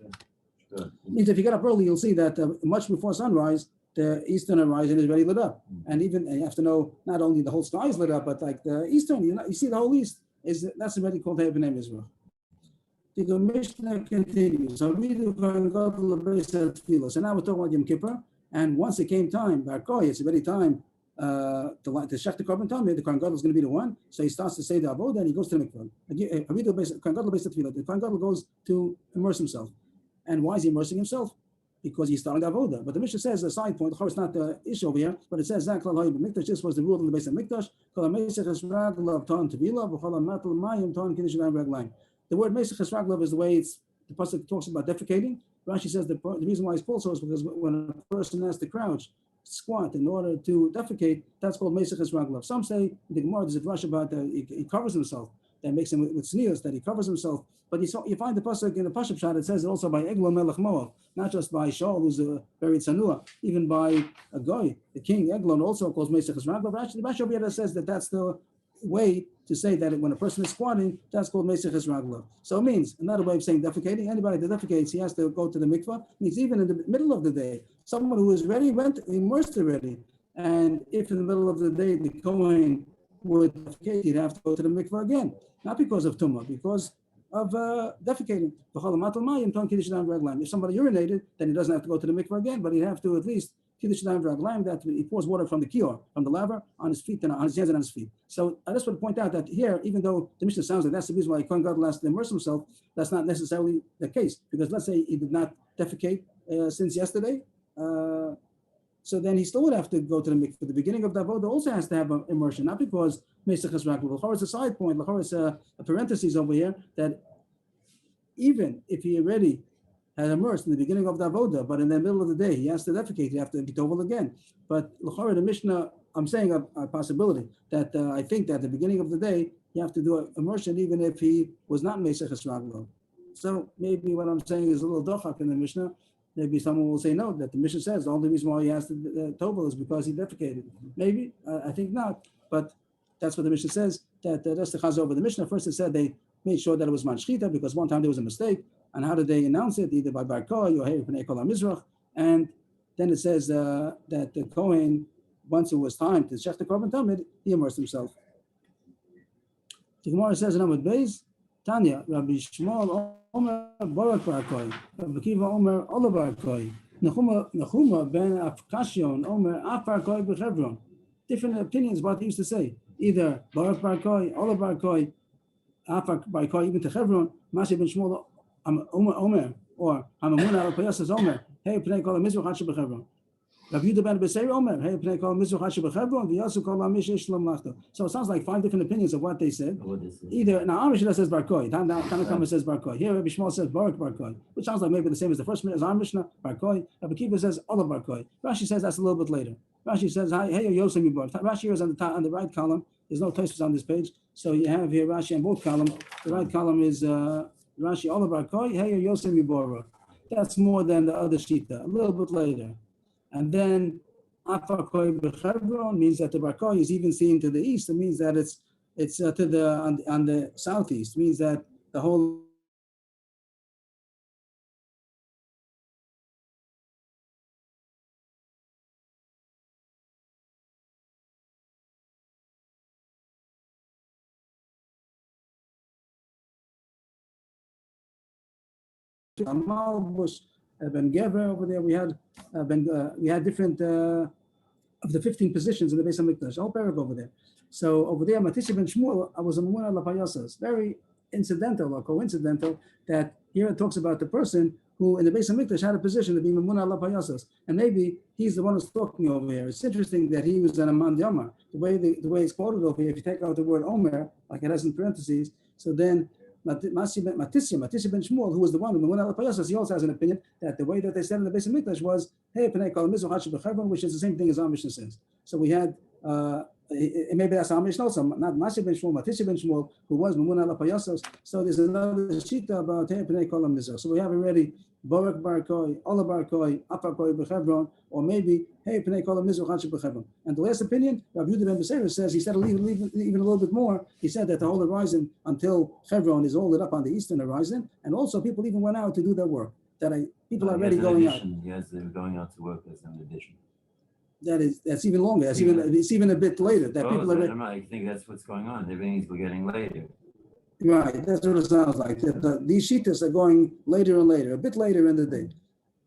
A: It means if you get up early, you'll see that much before sunrise, the eastern horizon is already lit up. And even you have to know not only the whole sky is lit up, but like the eastern, you see the whole east that's already called Hey Pnei Mizrach. The Mishnah continues. So we do Kohen Gadol Beis Tefillah. So now we're talking about Yom Kippur, and once it came time, Barkai, it's already time to shech the Korban Tamid. The Kohen Gadol is going to be the one, so he starts to say the avodah, and he goes to the mikvah. The Kohen Gadol Beis Tefillah. The Kohen Gadol goes to immerse himself. And why is he immersing himself? Because he's starting avoda. But the Mishnah says a side point. It's not the issue over here, but it says Zak Lal Hayim Mikdash. This was the rule in the base of Mikdash. The word Mesech Esraglav is the way the pasuk talks about defecating. Rashi says the reason why it's called so is because when a person has to crouch, squat in order to defecate, that's called Mesech Esraglav. Some say the Gemara there's a drush about he covers himself. That makes him with sneers that he covers himself. But you find the pasuk in the Pashup Shad, it says it also by Eglon Melech Moab, not just by Shaul, who's a very tzanua, even by a guy, the king Eglon also calls Mesech Esraglav. But actually, the Rashi over here says that that's the way to say that when a person is squatting, that's called Mesech Esraglav. So it means another way of saying defecating. Anybody that defecates, he has to go to the mikvah. It means even in the middle of the day, someone who is ready went immersed already, and if in the middle of the day the Kohen would defecate, he'd have to go to the mikvah again. Not because of tumah, because of defecating. If somebody urinated, then he doesn't have to go to the mikvah again, but he'd have to at least that he pours water from the kior, from the laver, on his feet and on his hands and on his feet. So I just want to point out that here, even though the Mishnah sounds like that's the reason why Kohen Gadol has to immerse himself, that's not necessarily the case. Because let's say he did not defecate since yesterday, so then he still would have to go to the mikvah. The beginning of the avodah also has to have an immersion, not because Mesech Esraglav. L'chorah is a side point. L'chorah is a parenthesis over here that even if he already had immersed in the beginning of the avodah, but in the middle of the day he has to defecate, he has to be tovel again. But l'chorah, the Mishnah, I'm saying a possibility that I think that at the beginning of the day you have to do an immersion even if he was not Mesech Esraglav. So maybe what I'm saying is a little dochak in the Mishnah. Maybe someone will say no, that the Mishnah says the only reason why he has to tovel is because he defecated. Maybe, I think not, but that's what the Mishnah says, that that's the chaz over the Mishnah. First it said they made sure that it was man shchita because one time there was a mistake. And how did they announce it? Either by Bar Koi or Hey Pnei Kol HaMizrach. And then it says that the Kohen, once it was time to shech the korban tamid, he immersed himself. The Gemara says in Amud Beis, Tanya, Rabbi Shmuel Omer Barak Bar Koi, Rabbi Kiva Omer Ola Bar Koi, Nechuma ben Afkashion Omer Af Bar Koi b'Chevron. Different opinions what they used to say. Either Barak Bar Koi, Ola Bar Koi, Af Bar Koi, even to Chevron, Masih ben Shmuel Omer, or Hamamun al Payasas Omer, Hey Pnei Kol HaMizrach Hashi b'Chevron. Rabbi Yehuda ben Beseir Omer, Hey Pnei Kol HaMizrach Hashi b'Chevron, V'yasu Kol HaMish Yesh Lo Mlachto. So it sounds like 5 different opinions of what they said. Either now Amishna says Bar Koi, Tanakama says Bar Koi. Here Rabbi Shmuel says Barak Bar Koi, which sounds like maybe the same as the first as our Mishnah, Bar Koi. Rabbi Kiva says Ola Bar Koi. Rashi says that's a little bit later. Rashi says Hey Yosem Yibar. Rashi here is on the right column. There's no Tosfos on this page, so you have here Rashi on both columns. The right column is Rashi Ola Bar Koi, Hey Yosem Yibora. That's more than the other shita, a little bit later. And then Afar Koi B'Chevron means that the Bar Koi is even seen to the east. It means that it's to the on the southeast. It means that the whole Malbush, Ben Gever over there. We had different of the 15 positions in the Beis Hamikdash. All parak over there. So over there, Matisha ben Shmuel, I was a Muna Lapayasas. Very incidental or coincidental that here it talks about the person who in the Beis Hamikdash had a position to be Muna Lapayasas, and maybe he's the one who's talking over here. It's interesting that he was an Aman Yamar. The way it's quoted over here, if you take out the word Omer, like it has in parentheses, so then Matisya ben Shmuel, who was the one who Muna Lapayasas, he also has an opinion that the way that they said in the Beis Hamikdash was Hey Pnei Kol HaMizrach Hashi b'Chevron, which is the same thing as our Mishnah says. So we had maybe that's our Mishnah also, not Matisya ben Shmuel, Matisya ben Shmuel, who was Muna Lapayasas. So there's another shita about Hey Pnei Kol HaMizrach. So we have already Barak Bar Koi, Ola Bar Koi, Afar Koi b'Chevron, or maybe Hey Pnei Kol HaMizrach Hashi b'Chevron. And the last opinion, Rabbi Yehuda ben Beseir says, he said even a little bit more. He said that the whole horizon until Chevron is all lit up on the eastern horizon, and also people even went out to do their work. People are already going out.
B: Yes, they're going out to work as an addition.
A: That's even longer. It's even a bit later. That people are.
B: I think that's what's going on. The meetings were getting later.
A: Right, that's what it sounds like. These shitas are going later and later, a bit later in the day.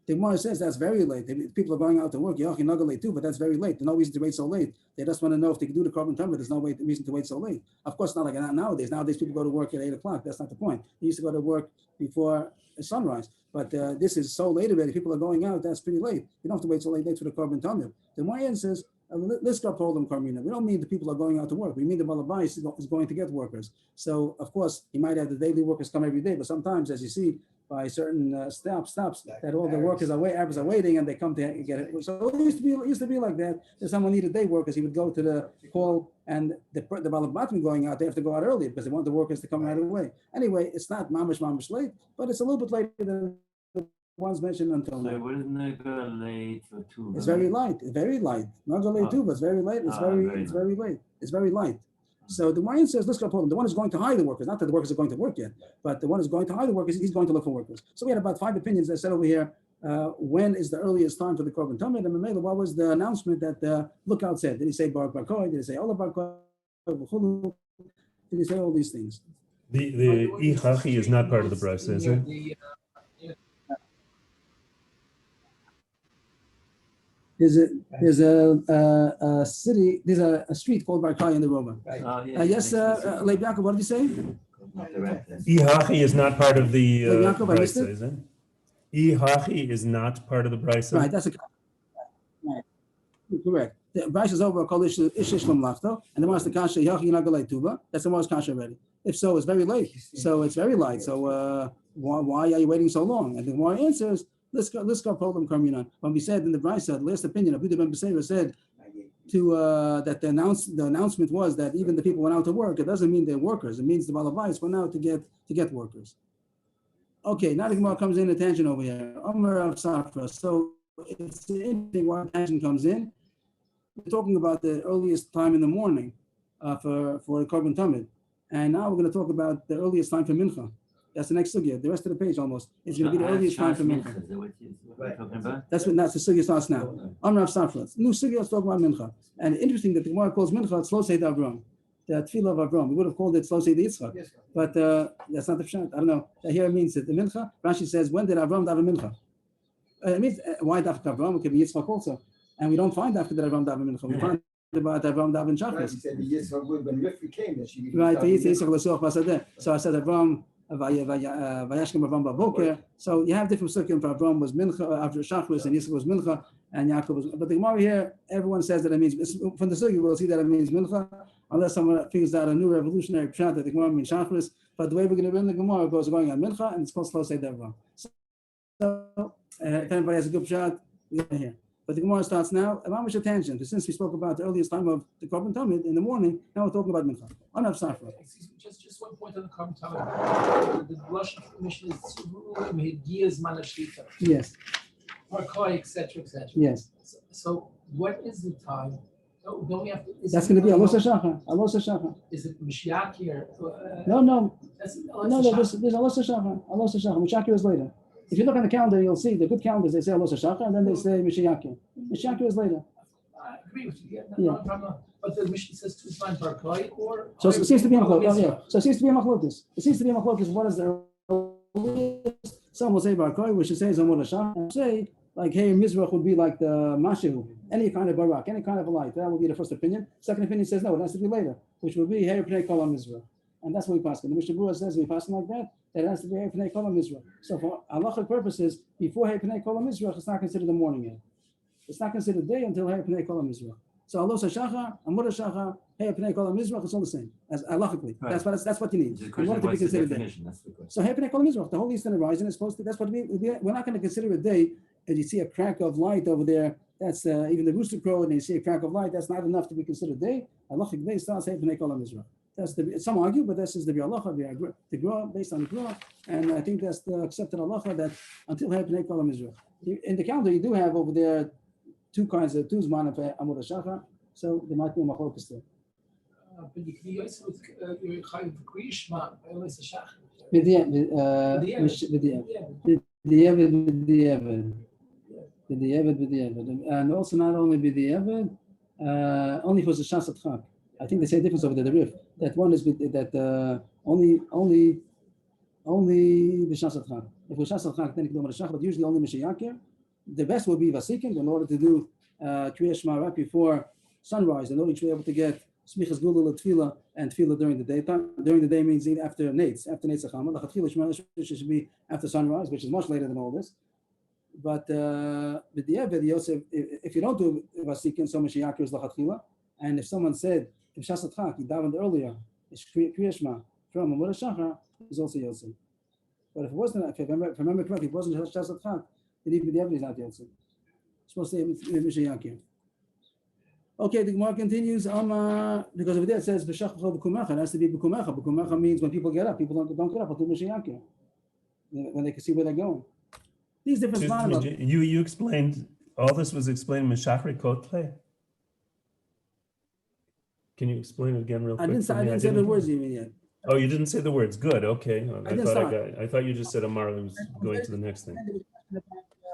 A: The Gemara says that's very late. People are going out to work. Yochi Nagalei too, but that's very late. There's no reason to wait so late. They just want to know if they can do the korban tamid. There's no reason to wait so late. Of course, not like nowadays. Nowadays, people go to work at 8 o'clock. That's not the point. They used to go to work before sunrise. But this is so late already. People are going out. That's pretty late. You don't have to wait so late for the Korban Tamid. The Mayan says, let's go hold them Karmina. We don't mean the people are going out to work. We mean the Balabais is going to get workers. So, of course, you might have the daily workers come every day, but sometimes, as you see, by certain stops, that all the workers are waiting and they come to get it. So it used to be like that. If someone needed day workers, he would go to the call, and the Balabatim going out, they have to go out early because they want the workers to come right away. Anyway, it's not mamish late, but it's a little bit later than the ones mentioned until now.
B: So wouldn't they go late for two?
A: It's very light. Not go late too, but it's very late. It's very late. It's very light. So the Mayan says, let's go pull them. The one who's going to hire the workers, not that the workers are going to work yet, but the one who's going to hire the workers, he's going to look for workers. So we had about 5 opinions that said over here, when is the earliest time for the Korban Tamid? And Mamela, what was the announcement that the lookout said? Did he say Barak Barkoi? Did he say Ola Barkoi? Did he say all these things?
E: The Ichachi is not part of the brisa, is it?
A: There's a city, there's a street called Barkai in the Roma. Yes, Leib Yaakov, what did you say?
E: Ichachi is not part of the
A: Yaakov, I missed
E: brisa,
A: it.
E: is it? Ichachi is not part of the brisa.
A: Right, that's right. Correct. The Brisa is over called Ish Ishlam Lachto, and the Master Kasha Yachi Nagalei Tuba. That's the most Kasha already. If so, it's very late. So it's very light. So why are you waiting so long? And the Gemara answers, let's go problem Karminan. When we said in the Brisa, the last opinion of Yehuda ben Beseira said to that the announcement was that even the people went out to work. It doesn't mean they're workers. It means the Balabais went out to get workers. Okay, now the Gemara comes in a tangent over here. Omer of Safra. So it's interesting why tangent comes in. We're talking about the earliest time in the morning for the Korban Tamid, and now we're going to talk about the earliest time for Mincha. That's the next sugya. The rest of the page almost is going to be the earliest time for Mincha.
B: Is that what you're talking about?
A: That's the sugya starts now. Amr of Safra. New sugya, let's talk about Mincha. And interesting that the Gemara calls Mincha Tzlo Seid Avram, the Tefillah of Avram. We would have called it Tzlo Seid Yitzchak, but that's not the pshat. I don't know. Here it means that the Mincha. Rashi says, when did Avram daven Mincha? It means why daven Avram? It could be Yitzchak also. And we don't find after that Avram daven Mincha. We find about Avram daven Shachris.
F: He said the Yitzchak would when Rivka came that she
A: Right. So I said Avram Vayashkem Avram Baboker. So you have different sukkim. For Avram was Mincha, after Shachris, and Yitzchak was Mincha, and Yaakov was. But the Gemara here, everyone says that it means from the sugya we'll see that it means Mincha, unless someone figures out a new revolutionary pshat that the Gemara means Shachris. But the way we're going to read the Gemara goes going on Mincha, and it's called Tzlo Seid Avram. So if anybody has a good pshat, we're here. But the Gemara starts now. Mamish a tangent. Since we spoke about the earliest time of the Korban Tamid in the morning, now we're talking about Mincha. Anav Safra.
D: Excuse me, just one point on the Korban Tamid. The blush of commission is Gears Manashita,
A: Yes.
D: Markoi, etc., etc.
A: Yes.
D: So what is the time? Don't we have to?
A: That's going to be Alos HaShachar. Alos HaShachar.
D: Is it Mashiach or?
A: No.
D: That's
A: There's Alos HaShachar. Alos HaShachar. Mishakir is later. If you look on the calendar, you'll see the good calendars. They say Alos HaShachar, and then they say Mishiyakir. Mishiyakir is later.
D: I agree with you.
A: Yeah.
D: No problem. But the mission says to find Barkoi or.
A: So it seems to be a machlokes. Oh, yeah. So it seems to be a machlokes. It seems to be a machlokes. What is the earliest? Some will say Barkoi, which is say Zamor HaShachar. Say like hey, Mizrach would be like the Mashihu, any kind of barak, any kind of a light. That will be the first opinion. Second opinion says no, it has to be later, which will be hey Pnei Kol Mizrach, and that's what we pass. The Mishnah Berurah says we pass like that. That it has to be hey Pnei Kol Mizrach. So for halachic purposes, before hey Pnei Kol Mizrach, it's not considered the morning yet. It's not considered day until hey Pnei Kol Mizrach. So Alos HaShachar, Amud HaShachar, hey Pnei Kol Mizrach, it's all the same as halachically.
B: Right.
A: That's what you need. You want it to be considered day. So hey Pnei Kol Mizrach, the whole eastern horizon is supposed to. That's what we're not going to consider a day. If you see a crack of light over there, that's even the rooster crow, and you see a crack of light, that's not enough to be considered day. Halachic day starts hey Pnei Kol Mizrach. That's some argue, but this is the halacha, the Gra, based on the Gra, and I think that's the accepted halacha that until hey Pnei Kol Mizrach. In the calendar, you do have over there two zman of Amud HaShachar, so there might be a machlokes there.
D: But you can be also with your Chayiv Krishma, Alos HaShachar.
A: And also not only b'di'evet, only for the Shas Chak. I think they say a difference over there, the Rif. That one is that only the Shas Chak. If it's Shas Chak, then you can do Shach, but usually only Mishiyakir. The best would be Vasikin in order to do Kriya Shema right before sunrise, in order to be able to get smichas gula tefillah and tefillah during the daytime. During the day means after Nates Achama. The chatchila should be after sunrise, which is much later than all this. But with the Eved Yosef, if you don't do vasikin, so Mashiach is lachatchila, and if someone said if Shasat Chak he davened earlier, it's Kriyashma from Amud Shachar is also Yosef. But if it wasn't, if I remember correctly, if it wasn't Shasat Chak, then even the Eved is not Yosef. It's supposed to be Mashiach. Okay, the Gemara continues. Because over there it says v'shachachol b'kumecha. It has to be b'kumecha. B'kumecha means when people get up. People don't get up until Mashiach, when they can see where they're going. These different
E: You explained all this was explained in Shachri Kotle. Can you explain it again real quick?
A: I didn't say the words even yet.
E: Oh, you didn't say the words. Good. Okay. I thought you just said Amar was going to the next thing.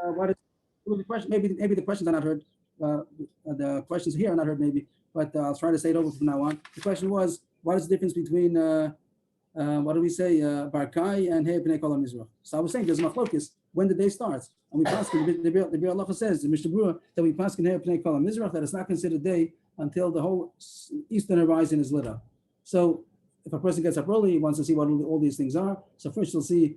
A: What is the question? Maybe the questions are not heard. The questions here are not heard maybe, but I'll try to say it over from now on. The question was, what is the difference between what do we say, Barkai and Hey B'nai Kol HaMizrach? So I was saying there's machlokes when the day starts, and we pass the Bir Halacha says the Mishnah Berurah that we pass Hey B'nai Kol HaMizrach that it's not considered day until the whole eastern horizon is lit up. So if a person gets up early, he wants to see what all these things are. So first you'll see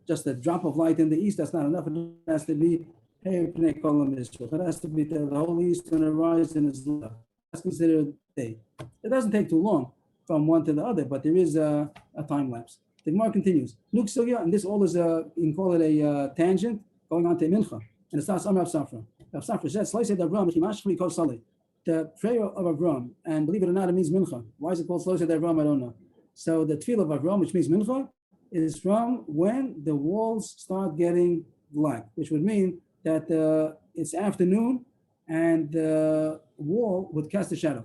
A: just a drop of light in the east. That's not enough. It has to be Hey B'nai Kol HaMizrach. It has to be the whole eastern horizon is lit up. That's considered day. It doesn't take too long from one to the other, but there is a time lapse. The Gemara continues. Nuk Sugya, and this all is you can call it a tangent going on to Mincha. And it starts on Rav Safra. Rav Safra says, the prayer of Avram, and believe it or not, it means Mincha. Why is it called Slosei Avram? I don't know. So the tefillah of Avram, which means Mincha, is from when the walls start getting black, which would mean that it's afternoon and the wall would cast a shadow.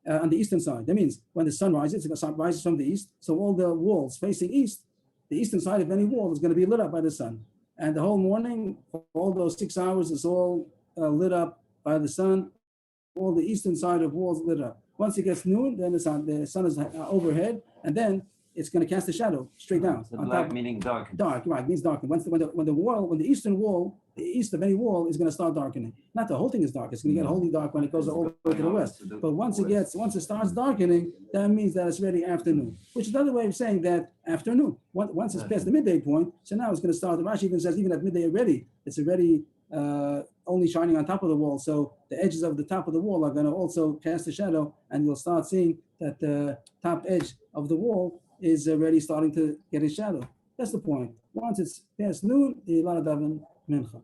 A: On the eastern side. That means when the sun rises, the sun rises from the east, so all the walls facing east, the eastern side of any wall is going to be lit up by the sun. And the whole morning, for all those 6 hours, is all lit up by the sun. All the eastern side of walls lit up. Once it gets noon, then the sun is overhead, and then it's going to cast a shadow straight down.
B: So black meaning dark.
A: Dark, right, means darken. When the eastern wall, the east of any wall is going to start darkening. Not the whole thing is dark. It's going to get wholly dark when it goes all the way to the west. But once it starts darkening, that means that it's already afternoon, which is another way of saying that afternoon. Once it's past the midday point, so now it's going to start. The Rashi even says even at midday already, it's already only shining on top of the wall. So the edges of the top of the wall are going to also cast a shadow, and you'll start seeing that the top edge of the wall is already starting to get a shadow. That's the point. Once it's past noon, the Ilana Daven Mincha.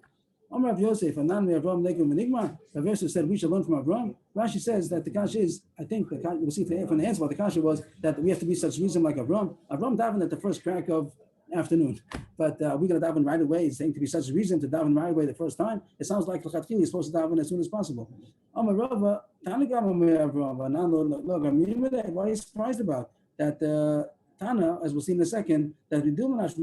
A: Amar Rav Yosef, Anan Avram Negum Menigma. Rav Yosef said we should learn from Avram. Rashi says that the kasha is, I think we'll see from the answer what the kasha was, that we have to be such reason like Avram. Avram davened at the first crack of afternoon, but we're going to daven right away. It's saying to be such a reason to daven right away the first time. It sounds like l'chatchila is supposed to daven as soon as possible. Amar Rava, Tanagam Amar Avram, Anan Lo. What are you surprised about? That Tana, as we'll see in a second, that we do manash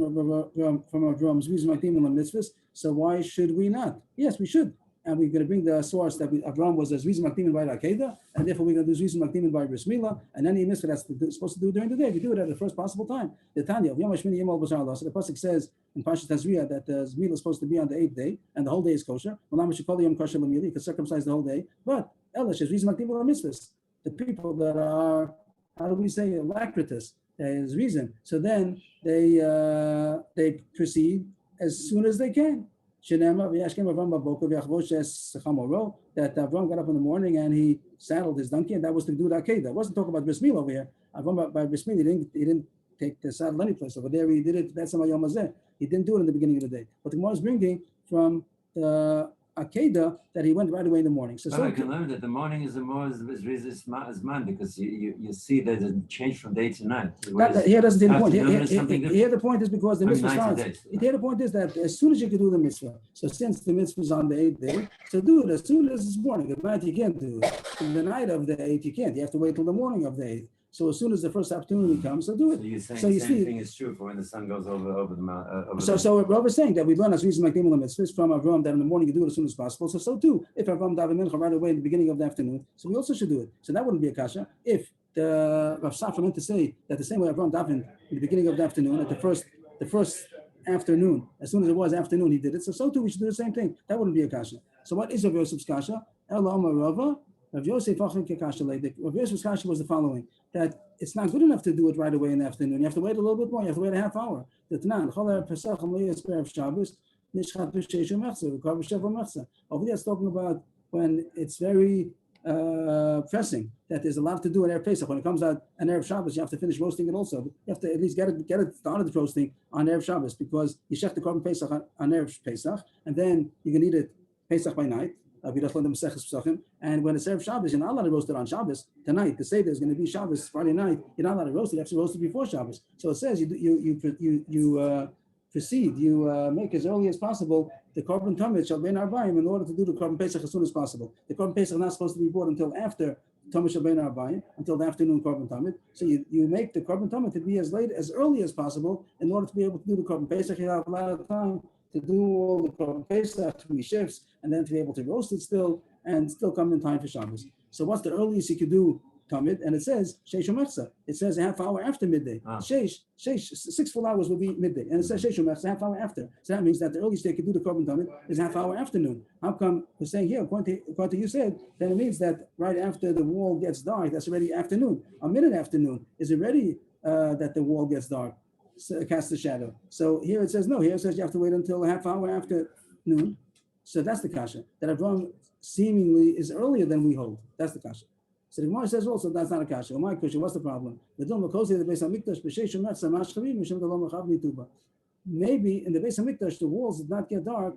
A: from our drums, reason like demon mitzvahs. So why should we not? Yes, we should. And we're going to bring the source that Avram was as reason like demon by Akeda, and therefore we're going to do reason like demon by Bris Milah, and any mitzvah that's supposed to do during the day, we do it at the first possible time. The Tanya of Yom HaShmini Yom Al-Bashar. So the pasuk says in Parashat Tazria that the Zmilah is supposed to be on the 8th day, and the whole day is kosher. You can circumcise the whole day, but Elish is reason like demon mitzvahs. The people that are, how do we say, lacritous. There's reason. So then they proceed as soon as they can. That Avram got up in the morning and he saddled his donkey, and that was to do the Akedah. I wasn't talking about Bris Milah over here. Avram by Bris Milah, he didn't take the saddle any place over there. He did it. That's Yom Hazeh. He didn't do it in the beginning of the day. But the Gemara is bringing from the Akedah that he went right away in the morning. So
B: I can learn that the morning is the more as man, because you see there's a change from day to night.
A: Here doesn't the point. Here the point is because the mitzvah starts. Here the point is that as soon as you can do the mitzvah, so since the mitzvah is on the 8th day, so do it as soon as it's morning. At night you can't do it. In the night of the 8th you can't. You have to wait till the morning of the 8th. So as soon as the first opportunity comes, so do it.
B: So you're saying the same thing is true for when the sun goes over the mountain.
A: So Rav is saying that we learn as reason like Dimul mitzvahs from Avram that in the morning you do it as soon as possible. So too, if Avram daven mincha right away in the beginning of the afternoon, so we also should do it. So that wouldn't be a kasha. If the Rav Safra meant to say that the same way Avram davened in the beginning of the afternoon, at the first afternoon, as soon as it was afternoon, he did it. So too, we should do the same thing. That wouldn't be a kasha. So what is Rav Yosef's kasha? Ela Amar Rava. Rav Yosef Achim Kekashalei. Rav Yosef's kasha was the following: that it's not good enough to do it right away in the afternoon. You have to wait a little bit more. You have to wait a half hour. Over there, it's talking about when it's very pressing, that there's a lot to do in Erev Pesach. When it comes out on Erev Shabbos, you have to finish roasting it also. You have to at least get it started roasting on Erev Shabbos, because you shech the korban Pesach on Erev Pesach, and then you can eat it Pesach by night. And when it's Erev Shabbos, you're not allowed to roast it on Shabbos tonight. To say there's going to be Shabbos Friday night, you're not allowed to roast it. You have to roast it before Shabbos. So it says you proceed, you make as early as possible the korban tamid shel bein arbaim in order to do the korban Pesach as soon as possible. The korban Pesach is not supposed to be brought until after tamid shel bein arbaim, until the afternoon korban tamid. So you make the korban tamid to be as early as possible in order to be able to do the korban Pesach. You have a lot of time to do all the korban Pesach, 3 shifts, and then to be able to roast it still and still come in time for Shabbos. So what's the earliest you could do tamid? And it says sheish umechza. It says a half hour after midday. Sheish, 6 full hours will be midday, and it says sheish umechza, half hour after. So that means that the earliest they could do the korban tamid is half hour afternoon. How come we're saying here, according to you said, then it means that right after the wall gets dark, that's already afternoon. A minute afternoon is already that the wall gets dark, cast the shadow. So here it says no. Here it says you have to wait until a half hour after noon. So that's the kasha. That Avraham seemingly is earlier than we hold. That's the kasha. So the Gemara says also that's not a kasha. My question, what's the problem? Maybe in the Beis Hamikdash the walls did not get dark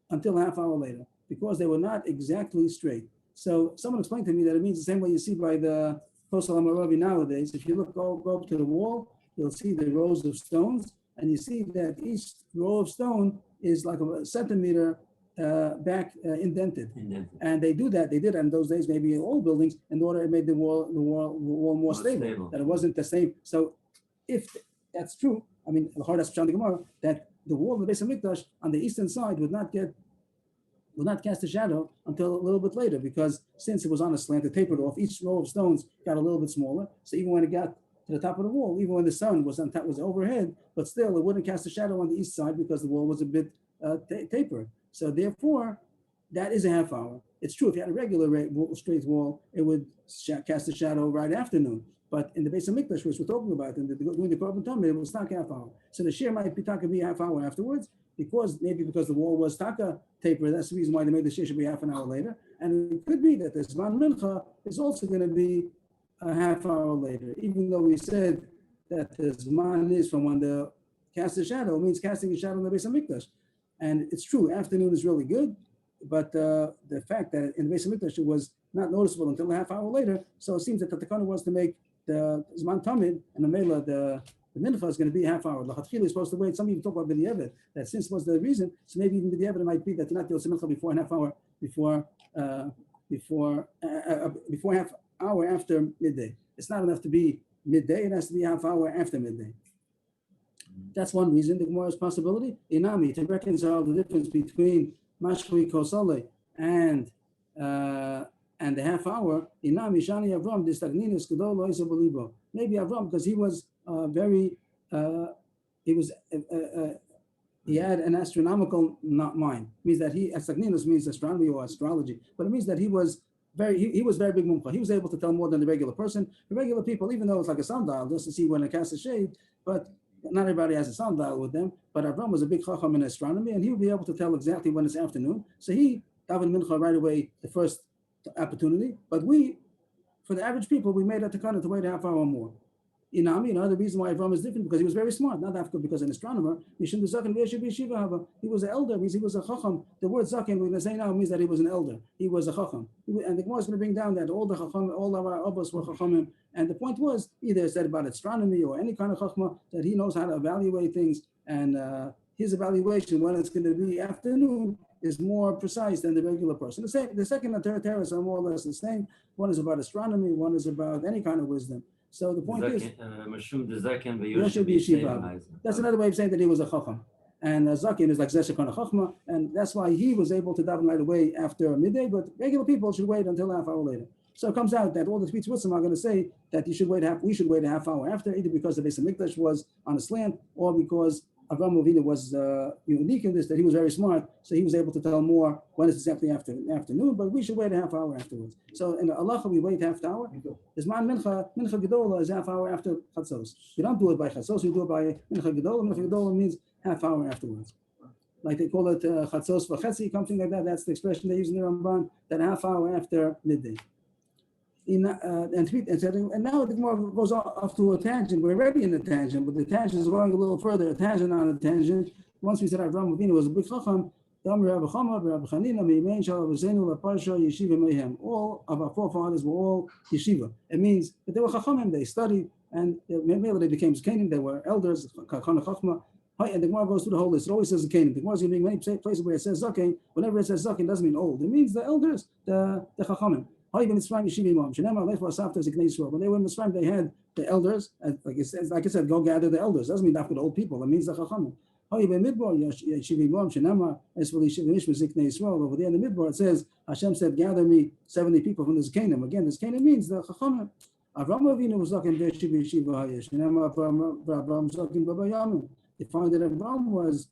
A: until a half hour later because they were not exactly straight. So someone explained to me that it means the same way you see by the Kosel HaMaravi nowadays. If you go up to the wall, you'll see the rows of stones, and you see that each row of stone is like a centimeter back indented. And they did that in those days, maybe in all buildings, in order to make the wall more stable, that it wasn't the same. So if that's true, I mean, the Hardas Pshat Gemara, that the wall of the Beis Hamikdash on the eastern side would not cast a shadow until a little bit later, because since it was on a slant, it tapered off. Each row of stones got a little bit smaller. So even when it got to the top of the wall, even when the sun was on top, was overhead, but still it wouldn't cast a shadow on the east side because the wall was a bit tapered. So therefore, that is a half hour. It's true, if you had a regular straight wall, it would cast a shadow right after noon. But in the Beis Hamikdash, which we're talking about, doing the korban tamid, it was taka half hour. So the shear might be taka be half hour afterwards, because the wall was taka tapered. That's the reason why they made the shear should be half an hour later. And it could be that the Zman Mincha is also going to be a half hour later, even though we said that the Zman is from when the cast a shadow, it means casting a shadow in the Beis Hamikdash. And it's true, afternoon is really good, but the fact that in the Beis Hamikdash it was not noticeable until a half hour later, so it seems that the Takana was to make the Zman Tamid and the Mela, the Mincha is going to be a half hour. The Chatchila is supposed to wait. Some people talk about B'diavad, that since was the reason, so maybe even B'diavad it might be that you're not Yotze Mincha before a half hour, before half hour after midday. It's not enough to be midday, it has to be a half hour after midday. That's one reason. The Gemara's possibility, Inami, to reconcile the difference between Mashri Kosale and the half hour, Inami Shani Avram, this Tagninis Kedol Loisa Belibo. Maybe Avram, because he was he had an astronomical mind. It means that Tagninis means astronomy or astrology, but it means that he was very big mumcha. He was able to tell more than the regular person. The regular people, even though it's like a sundial, just to see when it casts a shade, but not everybody has a sundial with them, but Avram was a big chacham in astronomy, and he would be able to tell exactly when it's afternoon. So he davened mincha right away the first opportunity. But we, for the average people, we made a takana to wait a half hour more. Inami, the reason why Avram is different because he was very smart, not after because an astronomer. He was an elder, means he was a chacham. The word zaken we're going to say now means that he was an elder. He was a chacham. And the Gemara is going to bring down that all the chacham, all of our abbas were chachamim. And the point was either said about astronomy or any kind of chachma that he knows how to evaluate things, and his evaluation when it's going to be afternoon is more precise than the regular person. The second and third terrace are more or less the same. One is about astronomy, one is about any kind of wisdom. So the point is, that's another way of saying that he was a chacham. And Zakin is like Zeshakana Chachma, and that's why he was able to daven right away after midday, but regular people should wait until a half hour later. So it comes out that all the Tzvi Tzvutzim are going to say that we should wait a half hour after, either because the Beis Hamikdash was on a slant, or because Avraham Avinu was unique in this, that he was very smart, so he was able to tell more when it's exactly afternoon, but we should wait a half hour afterwards. So in the halacha, we wait half hour. Zman Mincha Gedola is half hour after Chatzos. You don't do it by Chatzos, you do it by Mincha Gedola. Mincha Gedola means half hour afterwards. Like they call it Chatzos V'chetzi, something like that. That's the expression they use in the Ramban, that half hour after midday. And now the Gemara goes off to a tangent. We're already in the tangent, but the tangent is going a little further. A tangent on a tangent. Once we said Avraham Avinu was a big chacham, all of our forefathers were all yeshiva. It means that they were chachamim. They studied, and maybe they became zkanim. They were elders. And the Gemara goes through the whole list. It always says zkanim. The Gemara is going to be many places where it says zaken. Whenever it says zaken, it doesn't mean old. It means the elders, the chachamim. When they were in Mitzrayim, they had the elders, like I said, go gather the elders. Doesn't mean after the old people. It means the chachamim. Over there in the Midbar, it says Hashem said, "Gather me 70 people from this Canaan." Again, this Canaan means the chachamim. Avraham Avinu was zaken b'yeshiva hayesh. You find that Avraham was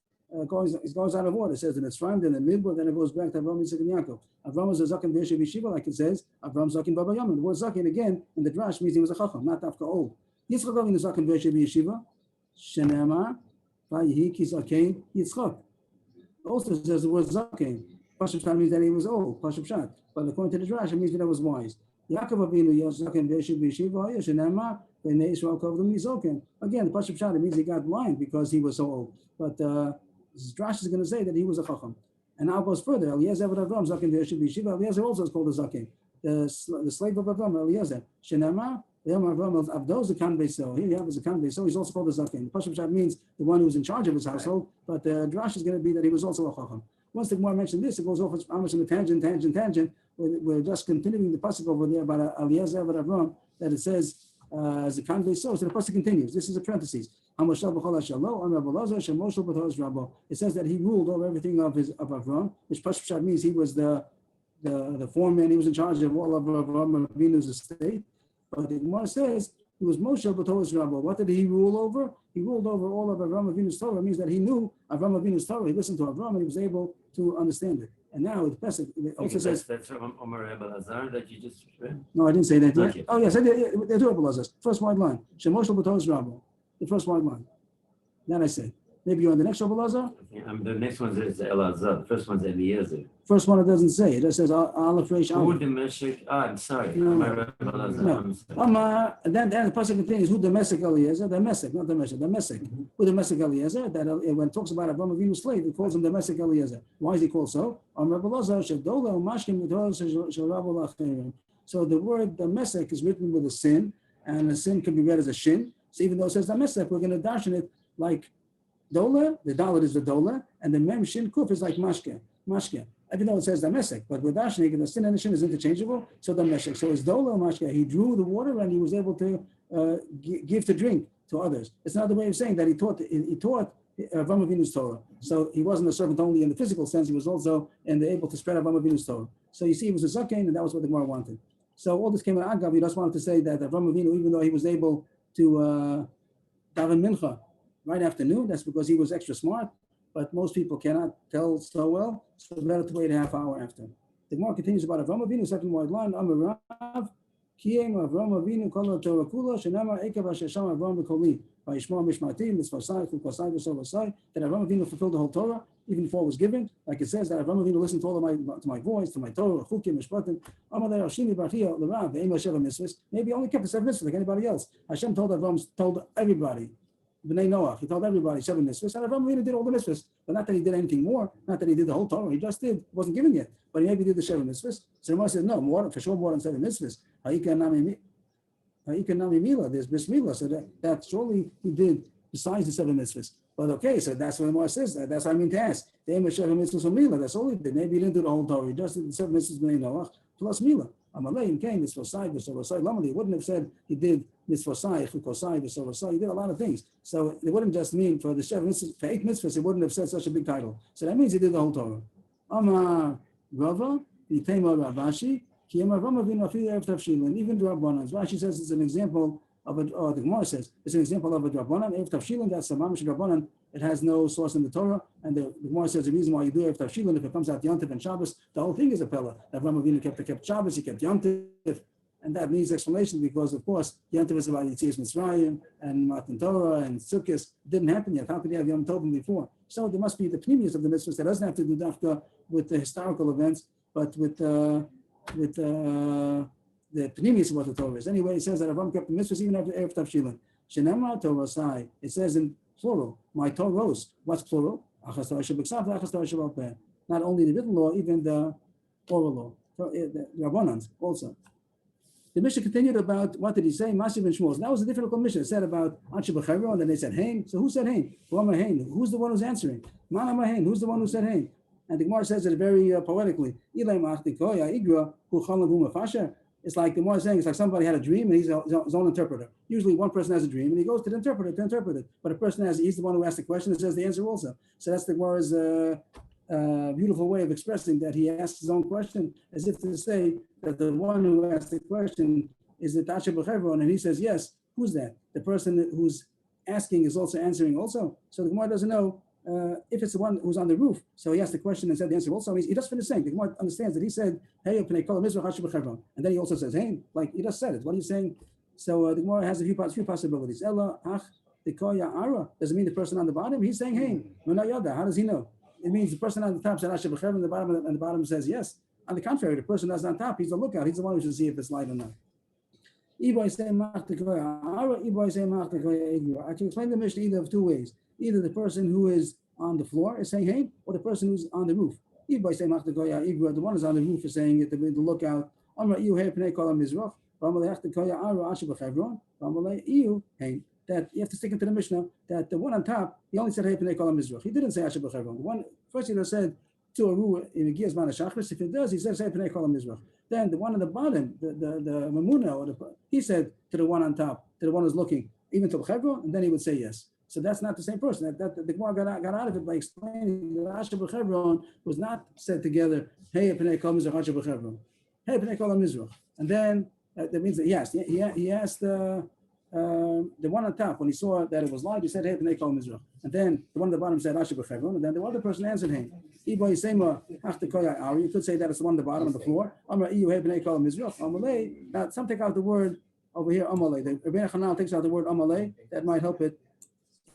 A: goes out of order. It says in Mitzrayim, then in Midbar, then it goes back to Avraham, Yitzchak, and Yaakov. Avraham was a zaken b'yeshiva yeshiva, like it says. Avraham zaken b'Abba Yamin. The word zaken again in the drash means he was a chacham, not after old. Yitzchak Avinu zaken b'yeshiva yeshiva. Shenema vayihi ki zaken Yitzchak. Also says the word zaken. Pashup Pshat means that he was old. Pashup Pshat. But according to the drash, it means that he was wise. Yaakov Avinu zaken b'yeshiva yeshiva. Shenema v'nei Yisrael kovdom yizoken. Again, the Pashup Pshat, it means he got blind because he was so old. But Drash is going to say that he was a chacham. And now it goes further. Eliezer of Avram zaken b'yeshiva yeshiva. Eliezer also is called a zaken. The slave of Avram, Eliezer. Shenema Avram Avdos the kan beiso. Here you have as a kan beiso. He's also called a zaken. The Pashup Pshat means the one who was in charge of his household. But the Drash is going to be that he was also a chacham. Once the Gemara mentioned this, it goes off almost in a tangent. We're just continuing the pasuk over there about Eliezer of Avram, that it says as a kan beiso. So the pasuk continues. This is a parenthesis. It says that he ruled over everything of Avram, which Pashup means he was the foreman. He was in charge of all of Avram Avinu's estate. But the Gemara says he was Moshe B'Torah's Rabbo. What did he rule over? He ruled over all of Avram Avinu's Torah. It means that he knew Avram Avinu's Torah. He listened to Avram and he was able to understand it. And now the Pesach also says
B: that's from Omer Rebbe Lazar that you just read.
A: No, I didn't say that yet.
B: Okay.
A: Oh yes, I did. They do Rebbe Lazar. First wide line. Shemoshe B'Torah's Rabbo. The first wide line. That I said. Maybe you're on the next Rebbe Lazar?
B: The next one is Elazar. The first one's Eliezer.
A: First one it doesn't say. It just says Aleph Reish
B: Who
A: Aleph.
B: the Meshach? I'm sorry.
A: No.
B: Omer Rebbe Lazar.
A: No.
B: I'm sorry.
A: Then the pasuk continues. Who the Mesek Eliezer? The Mesek, not the Mesek. The Mesek. Who the Mesek Eliezer? That when it talks about Avraham Avinu's slave, it calls him the Mesek Eliezer. Why is he called so? So the word the Mesek is written with a sin, and the sin can be read as a shin. So even though it says the Mesek, we're going to darshan it like Dola, the Dalet is the Dola, and the Mem Shin Kuf is like Mashke. Even though it says the Mesek, but with Dashnik, the sin and the Shin is interchangeable, so the Meshek. So it's Dola Mashke. He drew the water and he was able to give to drink to others. It's another way of saying that he taught Avraham Avinu's Torah. So he wasn't a servant only in the physical sense, he was also able to spread Avraham Avinu's Torah. So you see, he was a Zaken, and that was what the Gemara wanted. So all this came out of Agav. He just wanted to say that Avraham Avinu, even though he was able to daven mincha right after noon, that's because he was extra smart, but most people cannot tell so well, so it's better to wait a half hour after. The Gemara continues about Avraham Avinu, second wide line, Amar Rav, Kiyem Avraham Avinu, Kol Torah Kula, Shenamar Eikav Hashesham Avraham B'Koli, Vayishma Mishmatim, Mitzvasai, Chukasai, V'Sovasai, that Avraham Avinu fulfilled the whole Torah, even before it was given. Like it says that Avraham Avinu listened to all of my voice, to my Torah, Chukim, Mishpatim, Amar Shimi Barchia, L'Rav, Ve'im Hashem Mitzvahs. Maybe he only kept the 7 mitzvahs like anybody else. Hashem told everybody, B'nai Noach, he told everybody 7 mitzvahs, and Avraham Avinu did all the mitzvahs, but not that he did anything more, not that he did the whole Torah, he just did, wasn't given yet, but he maybe did the 7 mitzvahs. So the Gemara said, no, for sure more than 7 mitzvahs. There's Bismillah, so that surely he did besides the 7 mitzvahs. But okay, so that's what the Gemara says, that's what I mean to ask. The Ema 7 mitzvahs of Mila, that's all he did. Maybe he didn't do the whole Torah, he just did the 7 mitzvahs B'nai Noach plus Mila. Amalei came Mitzvosai, V'Sovasai, Lamali. He wouldn't have said he did Mitzvosai, Chukosai, V'Sovasai. He did a lot of things. So it wouldn't just mean for the 7 mitzvahs, for 8 mitzvahs, he wouldn't have said such a big title. So that means he did the whole Torah. Amar Rava, Yitema Ravashi, Kiyama Rama Vino Afiya Ev Tavshilin. Even Rabbanan. Rashi says it's an example of a, or the Gemara says it's an example of a Rabbanan. Ev Tavshilin, that's a Mamish Rabbanan it has no source in the Torah. And the Gemara says the reason why you do it if it comes out Yom Tov and Shabbos, the whole thing is a Pella. Avraham Avinu kept Shabbos, he kept Yom Tov. And that needs explanation because, of course, Yom Tov is about Yetzias Mitzrayim and Matan Torah and Sukkot. It didn't happen yet. How could you have Yom Tov before? So there must be the pneumius of the mitzvahs that doesn't have to do dafka with the historical events, but with the pneumius of what the Torah is. Anyway, it says that Avraham kept the mitzvahs even after Erev Tavshilin. Shenamar Torah Sai. It says in plural, my Torahs. What's plural? Achas Torah Shebeksav, Achas Torah Shebal. Not only the written law, even the oral law. The Rabbanans also. The Mishnah continued about what did he say? Masiv and Shmuel. That was a difficult Mishnah. It said about Anshe B'Chayro, and then they said Hain. So who said Hain? Hain. Who's the one who's answering? Manama Hain. Who's the one who said Hain? And the Gemara says it very poetically. It's like the Gemara is saying it's like somebody had a dream and he's his own interpreter. Usually one person has a dream and he goes to the interpreter to interpret it. But a person he's the one who asked the question and says the answer also. So that's the Gemara's beautiful way of expressing that he asks his own question as if to say that the one who asked the question is the Tasha B'Chevron, and he says yes. Who's that? The person who's asking is also answering also. So the Gemara doesn't know if it's the one who's on the roof. So he asked the question and said the answer also. He just finished saying. The Gemara understands that he said hey, and then he also says hey, like he just said it. What are you saying? So the Gemara has a few possibilities. Ella ach dikoya ara doesn't mean the person on the bottom. He's saying hey, how does he know? It means the person on the top said Asher B'Chevron, and the bottom says yes. On the contrary, the person that's on top, he's the lookout. He's the one who should see if it's light or not. I can explain the Mishnah either of two ways. Either the person who is on the floor is saying hey, or the person who's on the roof. The one who's on the roof is saying it, the lookout. That you have to stick into the Mishnah that the one on top, he only said hey pnei kol mizrach. He didn't say Asher B'Chevron. One first he just said to Aru in Giyas Man Shachris. If it does, he says hey pnei kol mizrach. Then the one on the bottom, the Mamuna, he said to the one on top, to the one who's looking, even to B'Chevron, and then he would say yes. So that's not the same person. That the Gemara got out of it by explaining that Asher B'Chevron was not said together hey pnei kol mizrach Asher B'Chevron, hey pnei kol mizrach, and then that means that yes, he asked the one on top, when he saw that it was light, he said, hey, pnei kol mizrach. And then the one at the bottom said, Asher B'Chevron. And then the other person answered him. You could say that it's the one at the bottom of the floor. Now, some take out the word over here, amalei. The Rebbeinu Chananel takes out the word amalei. That might help it.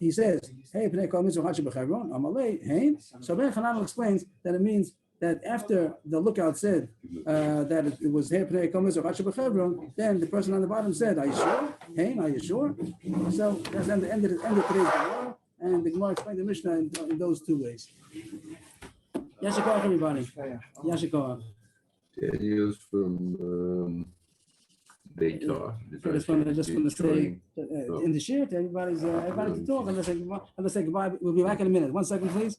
A: He says, hey, pnei kol mizrach Asher B'Chevron, amalei, hey. So Rebbeinu Chananel explains that it means that after the lookout said that it was hey pnei kol mizrach Asher B'Chevron, then the person on the bottom said, are you sure? Hey, are you sure? So that's the end of today's Gemara, and the Gemara explained the Mishnah in those two ways. Yashikov, everybody. Yashikov.
G: Daniel's from Beitar.
A: I just want to say in the shirt, everybody's to talk unless they goodbye. We'll be back in a minute. 1 second, please.